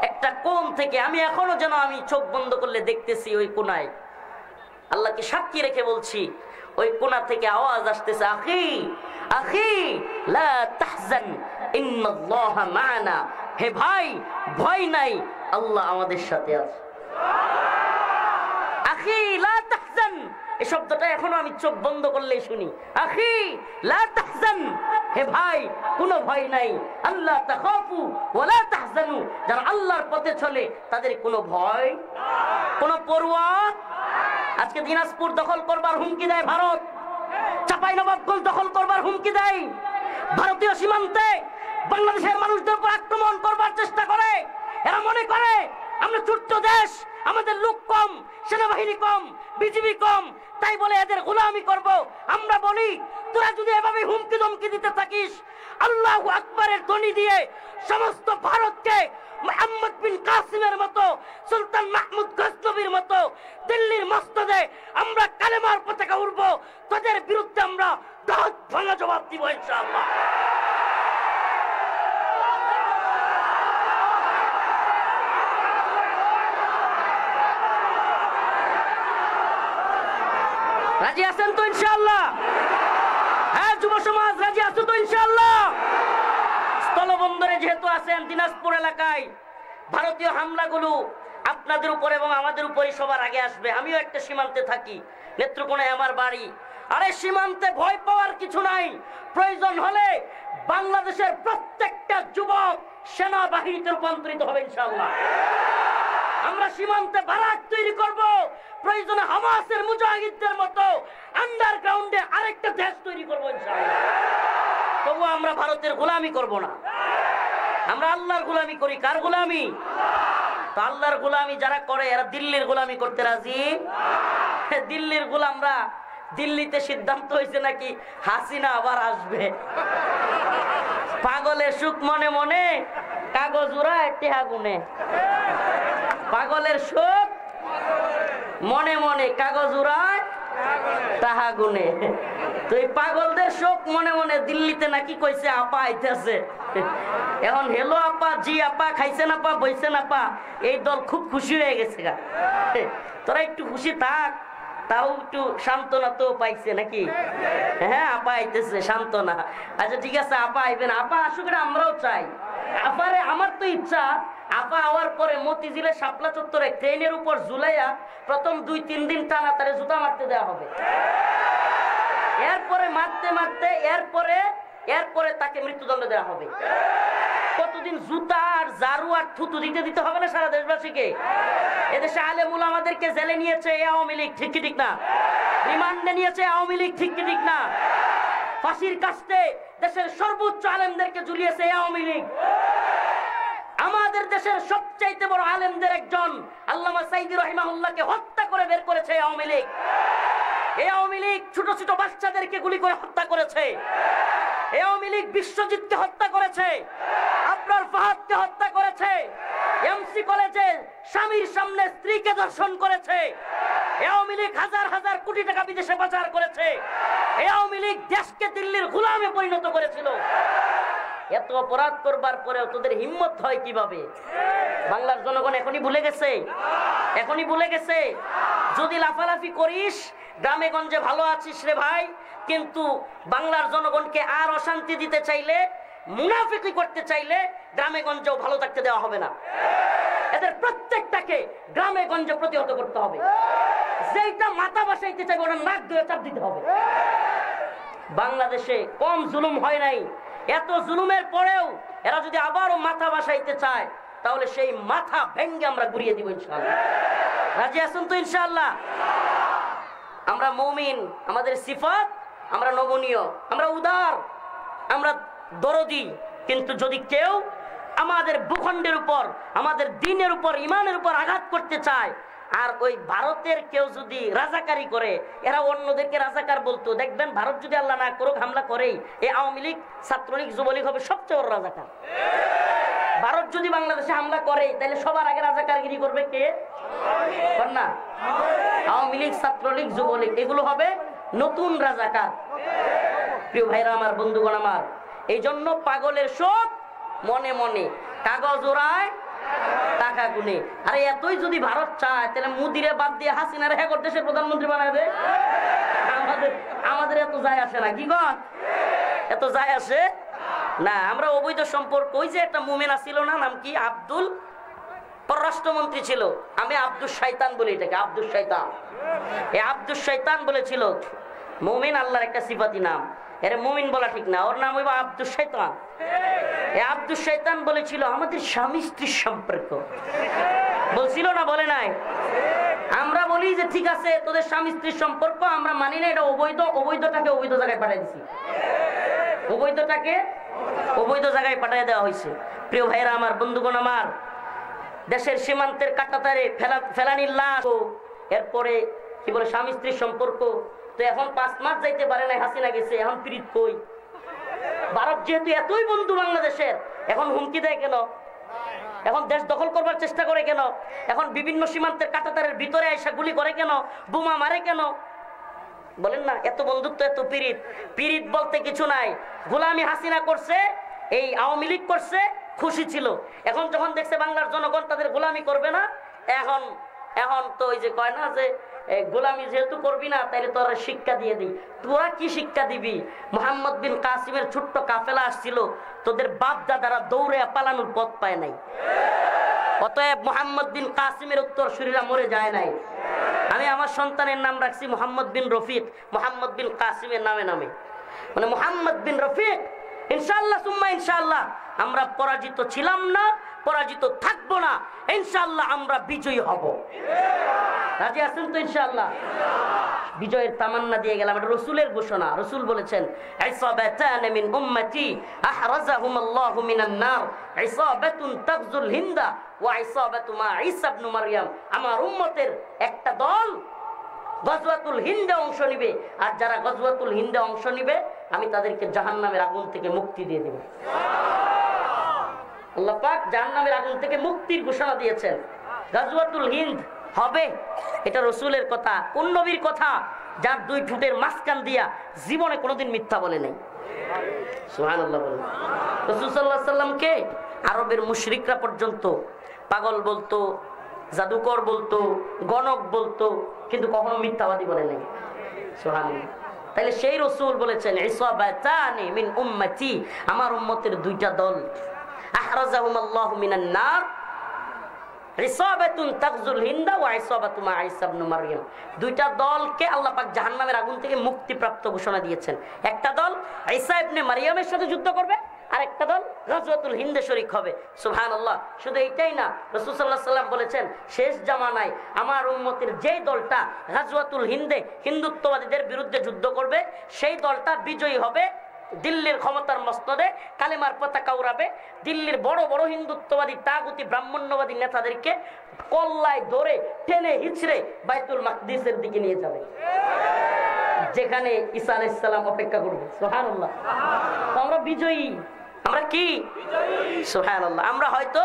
একটা কোণ থেকে আমি এখনো যেন আমি চোখ বন্ধ করলে দেখতেছি ওই কোনায়, আল্লাহকে সাক্ষী রেখে বলছি, ওই কোনা থেকে আওয়াজ আসতেছে, আখি আখি লা তাহজান ইন্নাল্লাহা মা'ানা। হে ভাই, ভয় নাই, আল্লাহ আমাদের সাথে আছে। আখি লা তাহজান, এই শব্দটা এখনো আমি চোখ বন্ধ করলেই শুনি। আখি লা তাহজান, হে ভাই কোনো ভয় নাই। আল্লাহ তাখাফু ওয়া লা তাহজানু, যারা আল্লাহর পথে চলে তাদের কোনো ভয়, কোনো পরোয়া। আজকে দিনাজপুর দখল করবার হুমকি দেয় ভারত, চাঁপাইনবাবগঞ্জ দখল করবার হুমকি দেয়, ভারতীয় সীমান্তে বাংলাদেশের মানুষদের উপর আক্রমণ করবার চেষ্টা করে। এরা মনে করে আমরা ছোট্ট দেশ, আমাদের লোক কম, সেনাবাহিনী কম, বিজিবি কম, তাই বলে এদের গোলামি করব? আমরা বলি তোরা যদি এভাবে হুমকি ধমকি দিতে থাকিস, আল্লাহু আকবারের ধ্বনি দিয়ে সমস্ত ভারতকে মুহাম্মদ বিন কাসিমের মতো, সুলতান মাহমুদ গজনবীর মতো দিল্লির মসনদে আমরা কালেমার পতাকা উড়ব, তাদের বিরুদ্ধে আমরা দাঁত ভাঙা জবাব দিব ইনশাআল্লাহ। রাজি আছেন তো ইনশাআল্লাহ? হ্যাঁ যুব সমাজ, রাজি আছো তো ইনশাআল্লাহ? স্থলবন্দরে যেহেতু আছেন, দিনাজপুর এলাকায় ভারতীয় হামলাগুলো আপনাদের উপর এবং আমাদের উপরই সবার আগে আসবে। আমিও একটা সীমান্তে থাকি, নেত্রকোনায় আমার বাড়ি। আরে সীমান্তে ভয় পাওয়ার কিছু নাই। প্রয়োজন হলে বাংলাদেশের প্রত্যেকটা যুবক সেনাবাহিনীতে রূপান্তরিত হবে ইনশাআল্লাহ। আমরা সীমান্তে বারাক তৈরি করব, প্রয়োজনে হামাসের মুজাহিদদের মতো আন্ডারগ্রাউন্ডে আরেকটা দেশ তৈরি করব ইনশাআল্লাহ। তবু আমরা ভারতের গোলামি করব না, আমরা আল্লাহর গোলামি করি। কার গোলামি? তো আল্লাহর গোলামি যারা করে এরা দিল্লির গোলামি করতে রাজি। দিল্লির গোলামরা, দিল্লিতে সিদ্ধান্ত হয়েছে নাকি হাসিনা আবার আসবে। পাগলের সুখ মনে মনে, কাগজ উড়ায় টেহা গুনে। পাগলের সুখ মনে মনে, কাগজ উড়ায় টাহা গুনে। তো এই পাগলদের শোক মনে মনে দিল্লিতে নাকি কইছে আপা আইতেছে। এখন হেলো আপা, জি আপা, খাইছেন আপা, বইছেন আপা, এই দল খুব খুশি হয়ে গেছে গা। তোরা একটু খুশি থাক, তাও একটু সান্ত্বনা তো পাইছে নাকি? হ্যাঁ আপা আইতেছে, সান্ত্বনা। আচ্ছা ঠিক আছে, আপা আইবেন, আপা আসুক, আমরাও চাই। আপারে আমার তো ইচ্ছা আপা আওয়ার পরে মতিঝিলে শাপলা চত্বরে ট্রেনের উপর ঝুলাইয়া প্রথম 2-3 দিন টানা তারে জুতা মারতে দেওয়া হবে। এরপরে মারতে মারতে এরপরে তাকে মৃত্যুদণ্ড দেওয়া হবে। কতদিন জুতা আর ঝাড়ু আর থুতু দিতে হবে না সারা দেশবাসীকে? এদেশে আলেমুল আমাদেরকে জেলে নিয়েছে আওয়ামী লীগ, ঠিক কি ঠিক না? রিমান্ডে নিয়েছে আওয়ামী লীগ, ঠিক কি ঠিক না? ফাঁসির কাস্টে দেশের সর্বোচ্চ আলেমদেরকে ঝুলিয়েছে আওয়ামী লীগ। আমাদের দেশের সবচাইতে বড় আলেমদের একজন আল্লামা সাইদি রহিমাহুল্লাহকে হত্যা করে বের করেছে আওয়ামী লীগ। এই আওয়ামী লীগ ছোট ছোট বাচ্চাদেরকে গুলি করে হত্যা করেছে। এই আওয়ামী লীগ বিশ্বজিৎকে হত্যা করেছে, আপনার ফাহাদকে হত্যা করেছে, এমসি কলেজে স্বামীর সামনে স্ত্রীকে ধর্ষণ করেছে। এই আওয়ামী লীগ হাজার হাজার কোটি টাকা বিদেশে পাচার করেছে। এই আওয়ামী লীগ দেশকে দিল্লির গোলামে পরিণত করেছিল। এত অপরাধ করবার পরেও তোদের হিম্মত হয় কিভাবে? বাংলার জনগণ এখনই ভুলে গেছে, এখনই ভুলে গেছে। যদি লাফালাফি করিস গ্রামে গঞ্জে ভালো আছিস রে ভাই, কিন্তু বাংলার জনগণকে আর অশান্তি দিতে চাইলে, মুনাফিকি করতে চাইলে গ্রামে গঞ্জেও ভালো থাকতে দেওয়া হবে না। এদের প্রত্যেকটাকে গ্রামে গঞ্জে প্রতিহত করতে হবে। যেইটা মাথা বসাইতে চাইবে ওটা নাক ধরে চাপ দিতে হবে। বাংলাদেশে কম জুলুম হয় নাই। এত জুলুমের পরেও এরা যদি আবারও মাথা বসাইতে চায় তাহলে সেই মাথা ভেঙ্গে আমরা ঘুরিয়ে দিব ইনশাআল্লাহ। রাজি আছেন তো ইনশাআল্লাহ? আমরা মুমিন, আমাদের সিফাত, আমরা নমনীয়, আমরা উদার, আমরা দরদি। কিন্তু যদি কেউ আমাদের ভূখণ্ডের উপর, আমাদের দ্বীনের উপর, ইমানের উপর আঘাত করতে চায়, আর ওই ভারতের কেউ যদি রাজাকারি করে, এরা অন্যদেরকে রাজাকার বলতো, দেখবেন ভারত যদি আল্লাহ না করুক হামলা করেই এই আওয়ামী লীগ, ছাত্রলীগ, যুবলীগ হবে সবচেয়ে বড় রাজাকার। ভারত যদি বাংলাদেশে হামলা করে তাহলে সবার আগে রাজাকারগিরি করবে কে? না, আওয়ামী লীগ, ছাত্রলীগ, যুবলীগ, এগুলো হবে নতুন রাজাকার। প্রিয় ভাইরা আমার, বন্ধুগণ আমার, এই জন্য পাগলের শোক মনে মনে, কাগজ ওড়ায় টাকা গুনে। আরে এতই যদি ভারত চায় তাহলে মোদিরে বাদ দিয়ে হাসিনারে হ্যাঁ দেশের প্রধানমন্ত্রী বানায় দেয়। আমাদের এত যায় আসে না, কি গণ? এত যায় আসে না। আমরা অবৈধ সম্পর্ক, ওই যে একটা মুমিন ছিল না, নাম কি, আব্দুল, পররাষ্ট্রমন্ত্রী ছিল, আমি আব্দুল শয়তান বলি এটাকে, আব্দুল শয়তান। এই আব্দুল শয়তান বলেছিল, মুমিন আল্লাহর একটা সিফাতি নাম, এর মুমিন বলা ঠিক না, ওর নাম হইব আব্দুল শয়তান। এই আব্দুল শয়তান বলেছিল আমাদের স্বামী স্ত্রীর সম্পর্ক, বলছিল না, বলে নাই? আমরা বলি যে ঠিক আছে তোদের স্বামী স্ত্রীর সম্পর্ক আমরা মানি না, এটা অবৈধ। অবৈধটাকে অবৈধ জায়গায় পাঠিয়ে দিছি, অবৈধটাকে অবৈধ জায়গায় পাঠিয়ে দেওয়া হয়েছে। প্রিয় ভাইরা আমার, বন্ধুগণ আমার, দেশের সীমান্তের কাঁটাতারে ফেলানির লাশ, এরপরে কি বলে স্বামী স্ত্রীর সম্পর্ক। তো এখন 5 মাস যাইতে পারে না, হাসিনা গেছে, এখন প্রীত কই? ভারত যেহেতু এতই বন্ধু বাংলাদেশের, এখন হুমকি দেয় কেন? এখন দেশ দখল করবার চেষ্টা করে কেন? এখন বিভিন্ন সীমান্তের কাঁটাতারের ভিতরে এসে গুলি করে কেন? বোমা মারে কেন? বলেন না, এত বন্ধুত্ব, এত পীড়িত। পীড়িত বলতে কিছু নাই। গোলামি হাসিনা করছে, এই আওয়ামী লীগ করছে, খুশি ছিল। এখন যখন দেখছে বাংলার জনগণ তাদের গোলামি করবে না, এখন তো ওই যে কয় না যে গোলামি যেহেতু করবি না, তাইলে তোরা শিক্ষা দিয়ে দিই। তোরা কি শিক্ষা দিবি? মোহাম্মদ বিন কাসিমের ছোট্ট কাফেলা আসছিল, তোদের বাপ দাদারা দৌড়ে পালানোর পথ পায় নাই। অতএব মোহাম্মদ বিন কাসিমের উত্তরসূরিরা মরে যায় নাই। আমি আমার সন্তানের নাম রাখছি মোহাম্মদ বিন রফিক, মোহাম্মদ বিন কাসিমের নামে নামে, মানে মোহাম্মদ বিন রফিক। ইনশাআল্লাহ সুম্মা ইনশাআল্লাহ আমরা পরাজিত ছিলাম না, পরাজিত থাকবো না। ইনশাআল্লাহ আমরা বিজয়ী হব। রাজি আছেন তো? ইনশাআল্লাহ বিজয়ের তামান্না দিয়ে গেলাম। এটা রাসূলের ঘোষণা। রাসূল বলেছেন, ইসাবাতান মিন উম্মতি আহরাজাহুমুল্লাহু মিনান নার, ইসাবাতুন তাগজুল হিন্দা ওয়া ইসাবাতু মা ঈসা ইবনে মারইয়াম। আমার উম্মতের একটা দল গজওয়াতুল হিন্দে অংশ নিবে, আর যারা গজওয়াতুল হিন্দে অংশ নিবে আমি তাদেরকে জাহান্নামের আগুন থেকে মুক্তি দিয়ে দেব। আল্লাহ পাক জাহান্নামের আগুন থেকে মুক্তির ঘোষণা দিয়েছেন। গজওয়াতুল হিন্দ হবে, এটা রাসূলের কথা, কোন নবীর কথা যার 2 ঠোঁটের মাঝখান দিয়া জীবনে কোনোদিন মিথ্যা বলে নাই। সুবহানাল্লাহ বলেন। রাসূল সাল্লাল্লাহু আলাইহি সাল্লামকে আরবের মুশরিকরা পর্যন্ত পাগল বলতো, জাদুকর বলতো, গণক বলতো, কিন্তু কখনো মিথ্যাবাদী বলে নাই। সুবহানাল্লাহ। তাহলে সেই রাসূল বলেছেন, ইসাবাতানি মিন উম্মতি, আমার উম্মতের 2টা দল, আহরাজাহুমুল্লাহু মিনান নার, ইসাবাতুন তাগজুল হিন্দা ওয়া ইসাবাতু মা ঈসা ইবনে মারইয়াম। 2টা দলকে আল্লাহ পাক জাহান্নামের আগুন থেকে মুক্তিপ্রাপ্ত ঘোষণা দিয়েছেন। একটা দল ঈসা ইবনে মারইয়ামের সাথে যুদ্ধ করবে, আর একটা দল গজওয়াতুল হিন্দে শরীক হবে। সুবহানাল্লাহ। শুধু এইটাই না, রাসূল সাল্লাল্লাহু আলাইহি সাল্লাম বলেছেন, শেষ জামানায় আমার উম্মতের যেই দলটা গজওয়াতুল হিন্দে হিন্দুত্ববাদীদের বিরুদ্ধে যুদ্ধ করবে, সেই দলটা বিজয়ী হবে। দিল্লির ক্ষমতার মসনদে কালেমার পতাকা উড়াবে। দিল্লির বড় বড় হিন্দুত্ববাদী তাগুতি ব্রাহ্মণ্যবাদী নেতাদেরকে কল্লায় ধরে টেনে হিচড়ে বাইতুল মাকদিসের দিকে নিয়ে যাবে, যেখানে ঈসা আলাইহিস সালাম অপেক্ষা করবে। সুবহানাল্লাহ। আমরা বিজয়ী। আমরা কি সুবহানাল্লাহ। আমরা হয়তো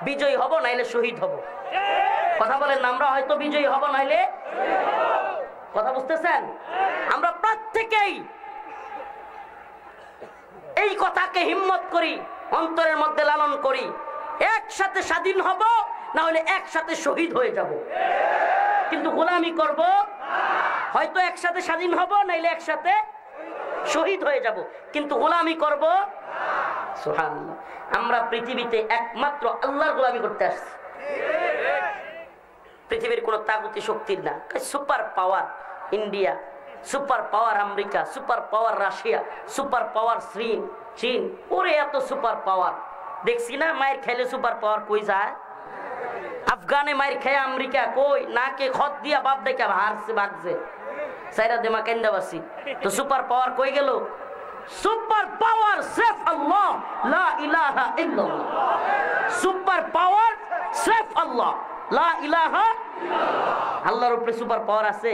বিজয়ী হব, নাইলে শহীদ হব। কথা বলেন না, আমরা হয়তো বিজয়ী হব, নাইলে। কথা বুঝতেছেন? আমরা প্রত্যেকেই এই কথাকে হিম্মত করি, অন্তরের মধ্যে লালন করি, একসাথে স্বাধীন হব, না হলে একসাথে শহীদ হয়ে যাব। কিন্তু গোলামি করব, হয়তো একসাথে স্বাধীন হব, নাইলে একসাথে শহীদ হয়ে যাব, কিন্তু গোলামি করব। সুবহানাল্লাহ। আমরা পৃথিবীতে একমাত্র আল্লাহর গোলামি করতে আসছি। পৃথিবীর কোন তাগুতি শক্তির না। Super power India, super power America, super power Russia, super power চীন, ওরে এত সুপার পাওয়ার দেখছি না। মায়ের খেলে সুপার পাওয়ার কই যায়? আফগানে মায়ের খেয়ে আমেরিকা কই? নাকে খত দিয়া বাপ দেখে হারছে, ভাগছে, সাইরা দেমা কেন্দাবাসি। তো সুপার পাওয়ার কই গেল? সুপার পাওয়ার সির্ফ আল্লাহ, লা ইলাহা ইল্লাল্লাহ। সুপার পাওয়ার সির্ফ আল্লাহ, লা ইলাহা ইল্লাল্লাহ। আল্লাহর উপরে সুপার পাওয়ার আছে।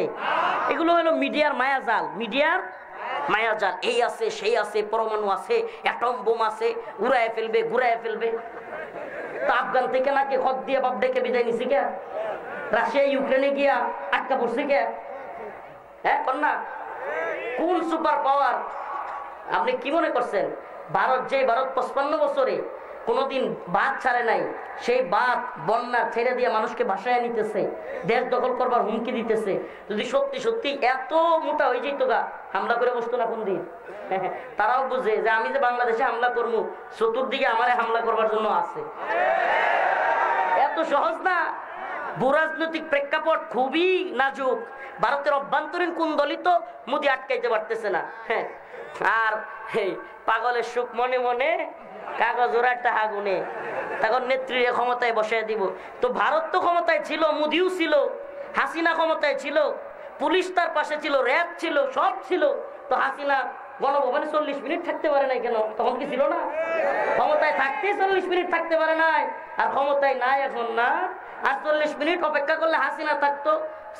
এগুলো হলো মিডিয়ার মায়াজাল, মিডিয়ার মায়াজাল। এই আছে, সেই আছে, পরমাণু আছে, অ্যাটম বোম আছে, উড়ায় ফেলবে, ঘুরায় ফেলবে। তো আফগান থেকে নাকি খত দিয়ে বাপ ডেকে বিদায় নিছি কে? রাশিয়া ইউক্রেনে গিয়া আটকা পড়ছে কে? হ্যাঁ কন্যা, কোন সুপার পাওয়ার? আপনি কি মনে করছেন ভারত, যে ভারত 55 বছরে কোনোদিন বাদ ছাড়ে নাই, সেই বাদ বন্যা ছেড়ে দিয়ে মানুষকে ভাসায় নিতেছে, দেশ দখল করবার হুমকি দিতেছে। যদি সত্যি সত্যি এত মোটা হয়ে যেত গা, হামলা করে বসতো না কোন দিন? তারাও বুঝে যে আমি যে বাংলাদেশে হামলা করবো, চতুর্দিকে আমারে হামলা করবার জন্য আছে। এত সহজ না। ভূরাজনৈতিক প্রেক্ষাপট খুবই নাজুক। ভারতের অভ্যন্তরীণ কুন্দলই তো মোদি আটকাইতে পারতেছে না। হ্যাঁ, আর পাগলের সুখ মনে মনে কাগজ ওরা টাকা গুনে, তখন নেত্রীর ক্ষমতায় বসায় দিব। তো ভারত তো ক্ষমতায় ছিল, মোদিও ছিল, হাসিনা ক্ষমতায় ছিল, পুলিশ তার পাশে ছিল, র্যাব ছিল, সব ছিল। তো হাসিনা গণভবনে 40 মিনিট থাকতে পারে নাই কেন? তখন কি ছিল না? ক্ষমতায় থাকতেই 40 মিনিট থাকতে পারে নাই, আর ক্ষমতায় নাই এখন না। আর 40 মিনিট অপেক্ষা করলে হাসিনা থাকতো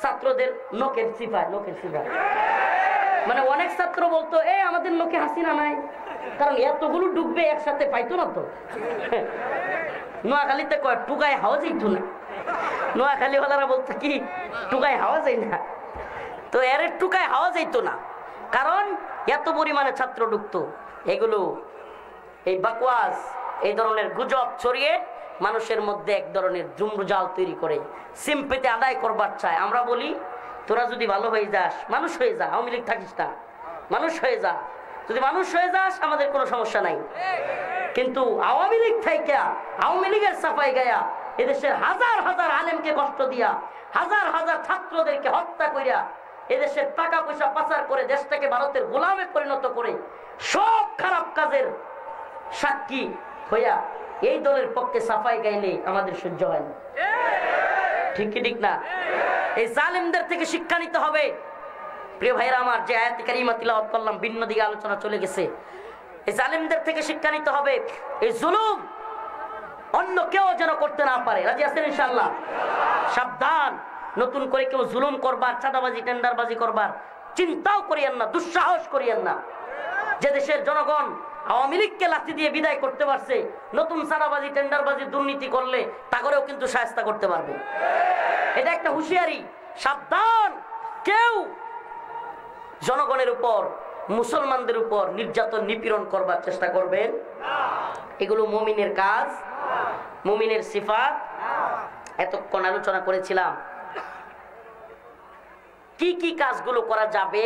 ছাত্রদের নখের সিফায়। মানে অনেক ছাত্র বলতো আমাদের লোকে হাসিনা নাই, কারণ এতগুলো ডুববে একসাথে পাইতো না তো। নোয়াখালীতে কয় টুকায় হাওয়া যাইতো না, নোয়াখালী ওয়ালারা বলতো কি টুকায় হাওয়া যায় না, তো এর টুকায় হাওয়া যাইতো না, কারণ এত পরিমাণে ছাত্র ঢুকতো। এগুলো এই বাকওয়াস, এই ধরনের গুজব ছড়িয়ে মানুষের মধ্যে এক ধরনের জুমরুজাল তৈরি করে সিম্পেতে আদায় করবার চায়। আমরা বলি তোরা যদি ভালো হয়ে যাস, মানুষ হয়ে যা, আওয়ামী লীগ থাকিস না, মানুষ হয়ে যা। যদি মানুষ হয়ে যাস আমাদের কোনো সমস্যা নাই, কিন্তু আওয়ামী লীগ থেকে আওয়ামী লীগের সাফাই গায়া এদেশের হাজার হাজার আলেমকে কষ্ট দিয়া, হাজার হাজার ছাত্রদেরকে হত্যা করিয়া, এদেশের টাকা পয়সা পাচার করে দেশটাকে ভারতের গোলামে পরিণত করে সব খারাপ কাজের সাক্ষী হইয়া এই দলের পক্ষে সাফাই গাইলে আমাদের সহ্য হয় না। ঠিক কি ঠিক না? এই জালিমদের থেকে শিক্ষা নিতে হবে। প্রিয় ভাইরা আমার, যে আয়াত কারিমা তিলাওয়াত করলাম ভিন্ন দিকে আলোচনা চলে গেছে, এই জালিমদের থেকে শিক্ষা নিতে হবে। এই জুলুম অন্য কেউ যেন করতে না পারে। রাজি আছেন ইনশাআল্লাহ? সাবধান, নতুন করে কেউ জুলুম করবার, চাঁদাবাজি টেন্ডারবাজি করবার চিন্তাও করিয়েন না, দুঃসাহস করিয়েন না। যে দেশের জনগণ আওয়ামী লীগকে লাঠি দিয়ে বিদায় করতে পারছে, নতুন চাঁদাবাজি টেন্ডারবাজি দুর্নীতি করলে তা করেও কিন্তু শায়েস্তা করতে পারবে। এটা একটা হুঁশিয়ারি, সাবধান। কেউ জনগণের উপর, মুসলমানদের উপর নির্যাতন নিপীড়ন করবার চেষ্টা করবেন, এগুলো মুমিনের কাজ, মুমিনের সিফাত। এতক্ষণ আলোচনা করেছিলাম কি কি কাজগুলো করা যাবে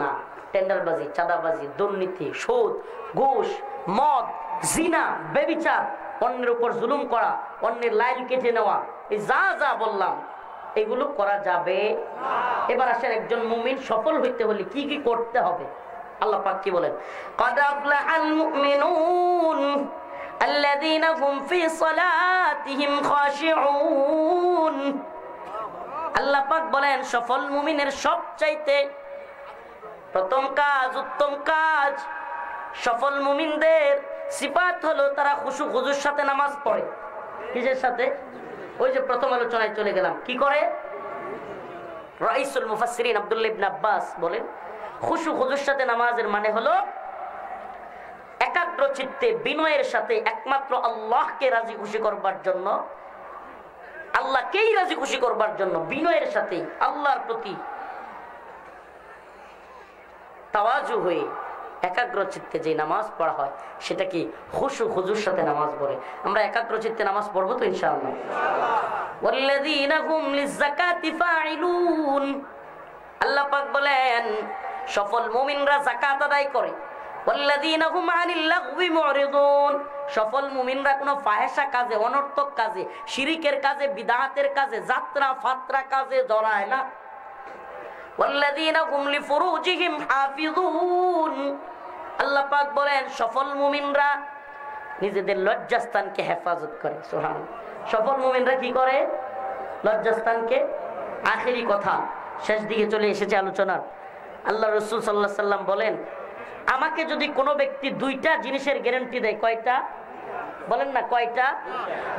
না। টেন্ডারবাজি, চাঁদাবাজি, দুর্নীতি, সুদ, ঘুষ, মদ, জিনা, ব্যভিচার, অন্যের উপর জুলুম করা, অন্যের লাইন কেটে নেওয়া, এই যা যা বললাম এগুলো করা যাবে। এবার আসেন একজন মুমিন সফল হইতে হলে কি কি করতে হবে। আল্লাহ পাক কি বলেন? قد أفلح المؤمنون الذين هم في صلاتهم خاشعون। আল্লাহ পাক বলেন সফল মুমিনের সবচাইতে প্রথম কাজ, উত্তম কাজ, সফল মুমিনদের সিফাত হলো তারা খুশু খুজুর সাথে নামাজ পড়ে। কিসের সাথে? ওই যে প্রথম আলোচনায় চলে গেলাম, কি করে? রাইসুল মুফাসসিরিন আব্দুল্লাহ ইবনে আব্বাস বলেন খুশু খুজুর সাথে নামাজের মানে হলো একাগ্র চিত্তে বিনয়ের সাথে একমাত্র আল্লাহকে রাজি খুশি করবার জন্য, আল্লাহকেই রাজি খুশি করবার জন্য বিনয়ের সাথে আল্লাহর প্রতি তাওয়াজু হয়ে একাগ্র চিত্তে যে নামাজ পড়া হয় সেটা কি খুশু খুজুর সাথে নামাজ পড়ে। আমরা একাগ্র চিত্তে নামাজ পড়বো তো ইনশাআল্লাহ। ওয়াল্লাযীনা হুম লিয-যাকাতি ফাঈলুন। আল্লাহ পাক বলেন সফল মুমিনরা যাকাত আদায় করে। ওয়াল্লাযীনা হুম আনিল লাগবি মুরিদুন। সফল মুমিনরা কোনো ফাহেশা কাজে, অনর্থক কাজে, শিরিকের কাজে, বিদআতের কাজে, যাত্রা ফাত্রা কাজে জড়ায় না। ওয়াল্লাযীনা হুম লিফুরুজিহিম হাফিজুন। আল্লাহ পাক বলেন সফল মুমিনরা নিজেদের লজ্জাস্থানকে হেফাজত করে। সুবহানাল্লাহ। সফল মুমিনরা কি করে? লজ্জাস্থানকে। আখেরি কথা, শেষ দিকে চলে এসেছে আলোচনার। আল্লাহ রাসূল সাল্লাল্লাহু আলাইহি সাল্লাম বলেন আমাকে যদি কোনো ব্যক্তি দুইটা জিনিসের গ্যারান্টি দেয়, কয়টা বলেন না? কয়টা?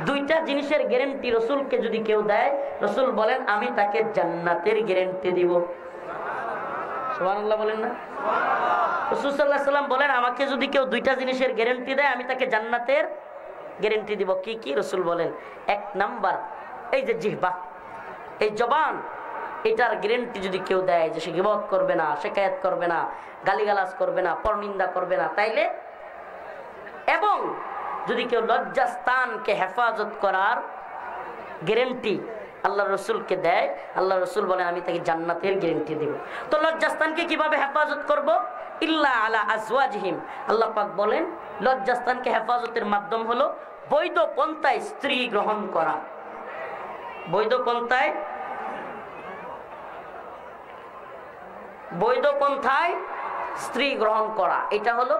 দুইটা জিনিসের গ্যারান্টি রাসূলকে যদি কেউ দেয়, রাসূল বলেন আমি তাকে জান্নাতের গ্যারান্টি দিব। সুবহানাল্লাহ বলেন না? রাসূল সাল্লাল্লাহু আলাইহি সাল্লাম বলেন আমাকে যদি কেউ দুইটা জিনিসের গ্যারান্টি দেয় আমি তাকে জান্নাতের গ্যারান্টি দিব। কি কি? রাসূল বলেন এক নাম্বার এই যে জিহ্বা, এই জবান, এটার গ্যারান্টি যদি কেউ দেয় যে সে গীবত করবে না, শিকায়াত করবে না, গালিগালাজ করবে না, পরনিন্দা করবে না, তাইলে, এবং যদি কেউ লজ্জাস্থানকে হেফাজত করার গ্যারান্টি আল্লাহ রসুলকে দেয়, আল্লাহ রসুল বলেন আমি তাকে জান্নাতের গ্যারান্টি দেব। তো লজ্জাস্থানকে কিভাবে হেফাজত করব? ইল্লা আলা আজওয়াজহিম। আল্লাহ পাক বলেন লজ্জাস্থানকে হেফাজতের মাধ্যম হলো বৈধ পন্থায় স্ত্রী গ্রহণ করা। বৈধ পন্থায়, বৈধ পন্থায় স্ত্রী গ্রহণ করা, এটা হলো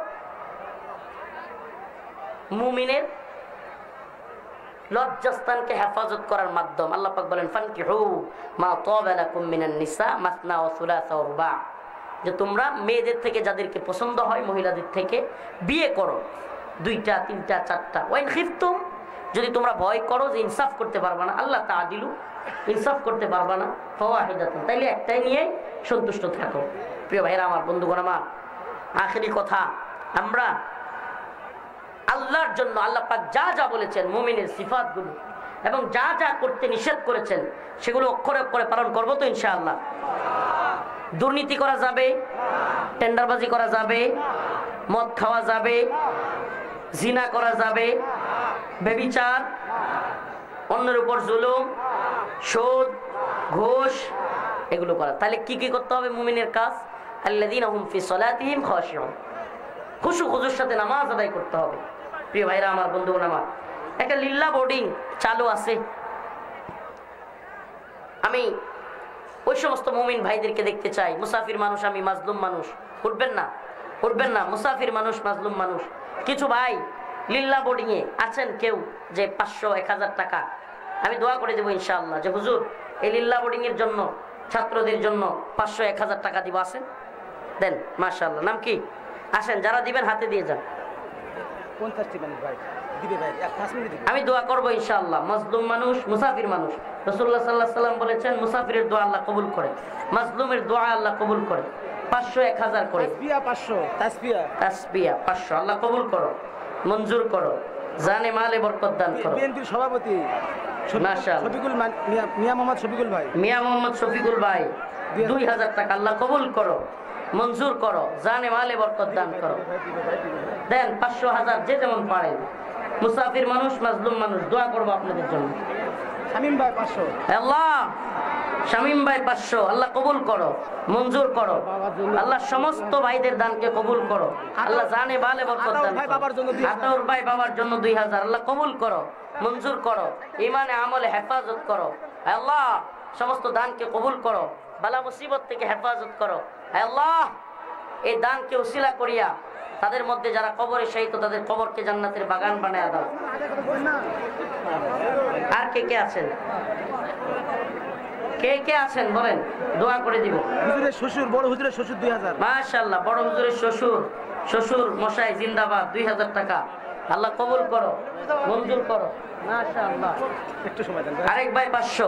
মুমিনের লজ্জাস্থানকে হেফাজত করার মাধ্যম। আল্লাহ পাক বলেন ফানকিহু মা তাবা লাকুম মিনান নিসা মাসনা ওয়া সুলাসা ওয়া রুবা। যে তোমরা মেয়েদের থেকে যাদেরকে পছন্দ হয় মহিলাদের থেকে বিয়ে করো, 2টা 3টা 4টা। ওয়াইন খিফতুম, যদি তোমরা ভয় করো যে ইনসাফ করতে পারবা না, আল্লাহ তাআদিলু, ইনসাফ করতে পারবা না, ফাওয়াহিদাতুন, তাইলে একটাই নিয়ে সন্তুষ্ট থাকো। প্রিয় ভাইরা আমার, বন্ধুগণ আমার, আখেরি কথা, আমরা আল্লাহর জন্য আল্লাহ পাক যা যা বলেছেন মুমিনের সিফাতগুলো এবং যা যা করতে নিষেধ করেছেন সেগুলো অক্ষরে অক্ষরে পালন করবো তো ইনশাআল্লাহ। দুর্নীতি করা যাবে, টেন্ডারবাজি করা যাবে, মদ খাওয়া যাবে, জিনা করা যাবে, ব্যভিচার, অন্যের উপর জুলুম, সুদ, ঘুষ, এগুলো করা। তাহলে কি কি করতে হবে মুমিনের কাজ? আল্লাযীনা হুম ফি সলাতিহিম খাশিউন, খুশু খুজুর সাথে নামাজ আদায় করতে হবে। প্রিয় ভাইরা আমার, বন্ধুগণ আমার, একটা লিল্লা বোর্ডিং চালু আছে। আমি ওই সমস্ত মুমিন ভাইদেরকে দেখতে চাই। মুসাফির মানুষ আমি, মাজলুম মানুষ, উঠবেন না, উঠবেন না, মুসাফির মানুষ, মাজলুম মানুষ। কিছু ভাই লিল্লা বোর্ডিংয়ে আছেন, কেউ যে 500 1000 টাকা, আমি দোয়া করে দেবো ইনশাআল্লাহ যে হুজুর এই লিল্লা বোর্ডিংয়ের জন্য ছাত্রদের জন্য 500 1000 টাকা দিব, আসেন দেন, মাশাআল্লাহ। নাম কি? আসেন, যারা দিবেন হাতে দিয়ে যান। আমি দোয়া করবো ইনশাআল্লাহ। মাজলুম মানুষ, মুসাফির মানুষ, রাসূলুল্লাহ সাল্লাল্লাহু আলাইহি ওয়াসাল্লাম বলেছেন মুসাফিরের দোয়া আল্লাহ কবুল করে, মাজলুমের দোয়া আল্লাহ কবুল করে। 500 1000 করে তাসবিয়া 500 আল্লাহ কবুল করো, মঞ্জুর করো, জানে মালে বরকত দান করো। বিএনপির সভাপতি মিয়া মোহাম্মদ শফিকুল ভাই 2000 টাকা আল্লাহ কবুল করো, মঞ্জুর করো, জানে মালে বরকত দান করো। দেন 500 1000 যে যেমন পারেন। মুসাফির মানুষ, মাজলুম মানুষ, দোয়া করবো আপনাদের জন্য। শামীম ভাই 500, আল্লাহ শামীম ভাই 500 আল্লাহ কবুল করো, মঞ্জুর করো। আল্লাহ সমস্ত ভাইদের দানকে কবুল করো, আল্লাহ জানে মালে বরকত দান করো। আতাউর ভাই বাবার জন্য 2000 আল্লাহ কবুল করো, মঞ্জুর করো, ইমানে আমলে হেফাজত করো। আল্লাহ সমস্ত দানকে কবুল করো, বালা মুসিবত থেকে হেফাজত করো। আল্লাহ এই দানকে উসিলা করিয়া তাদের মধ্যে যারা কবরে শহীদ, তাদের কবরকে জান্নাতের বাগান বানায় দাও। আর কে কে আছেন? কে কে আছেন বলেন, দোয়া করে দিব। হুজুরের শ্বশুর, বড় হুজুরের শ্বশুর 2000, মাশাআল্লাহ। বড় হুজুরের শ্বশুর মশাই জিন্দাবাদ, 2000 টাকা আল্লাহ কবুল করো, মঞ্জুর করো, মাশাআল্লাহ। একটু সময় দেন। আরেক ভাই 500।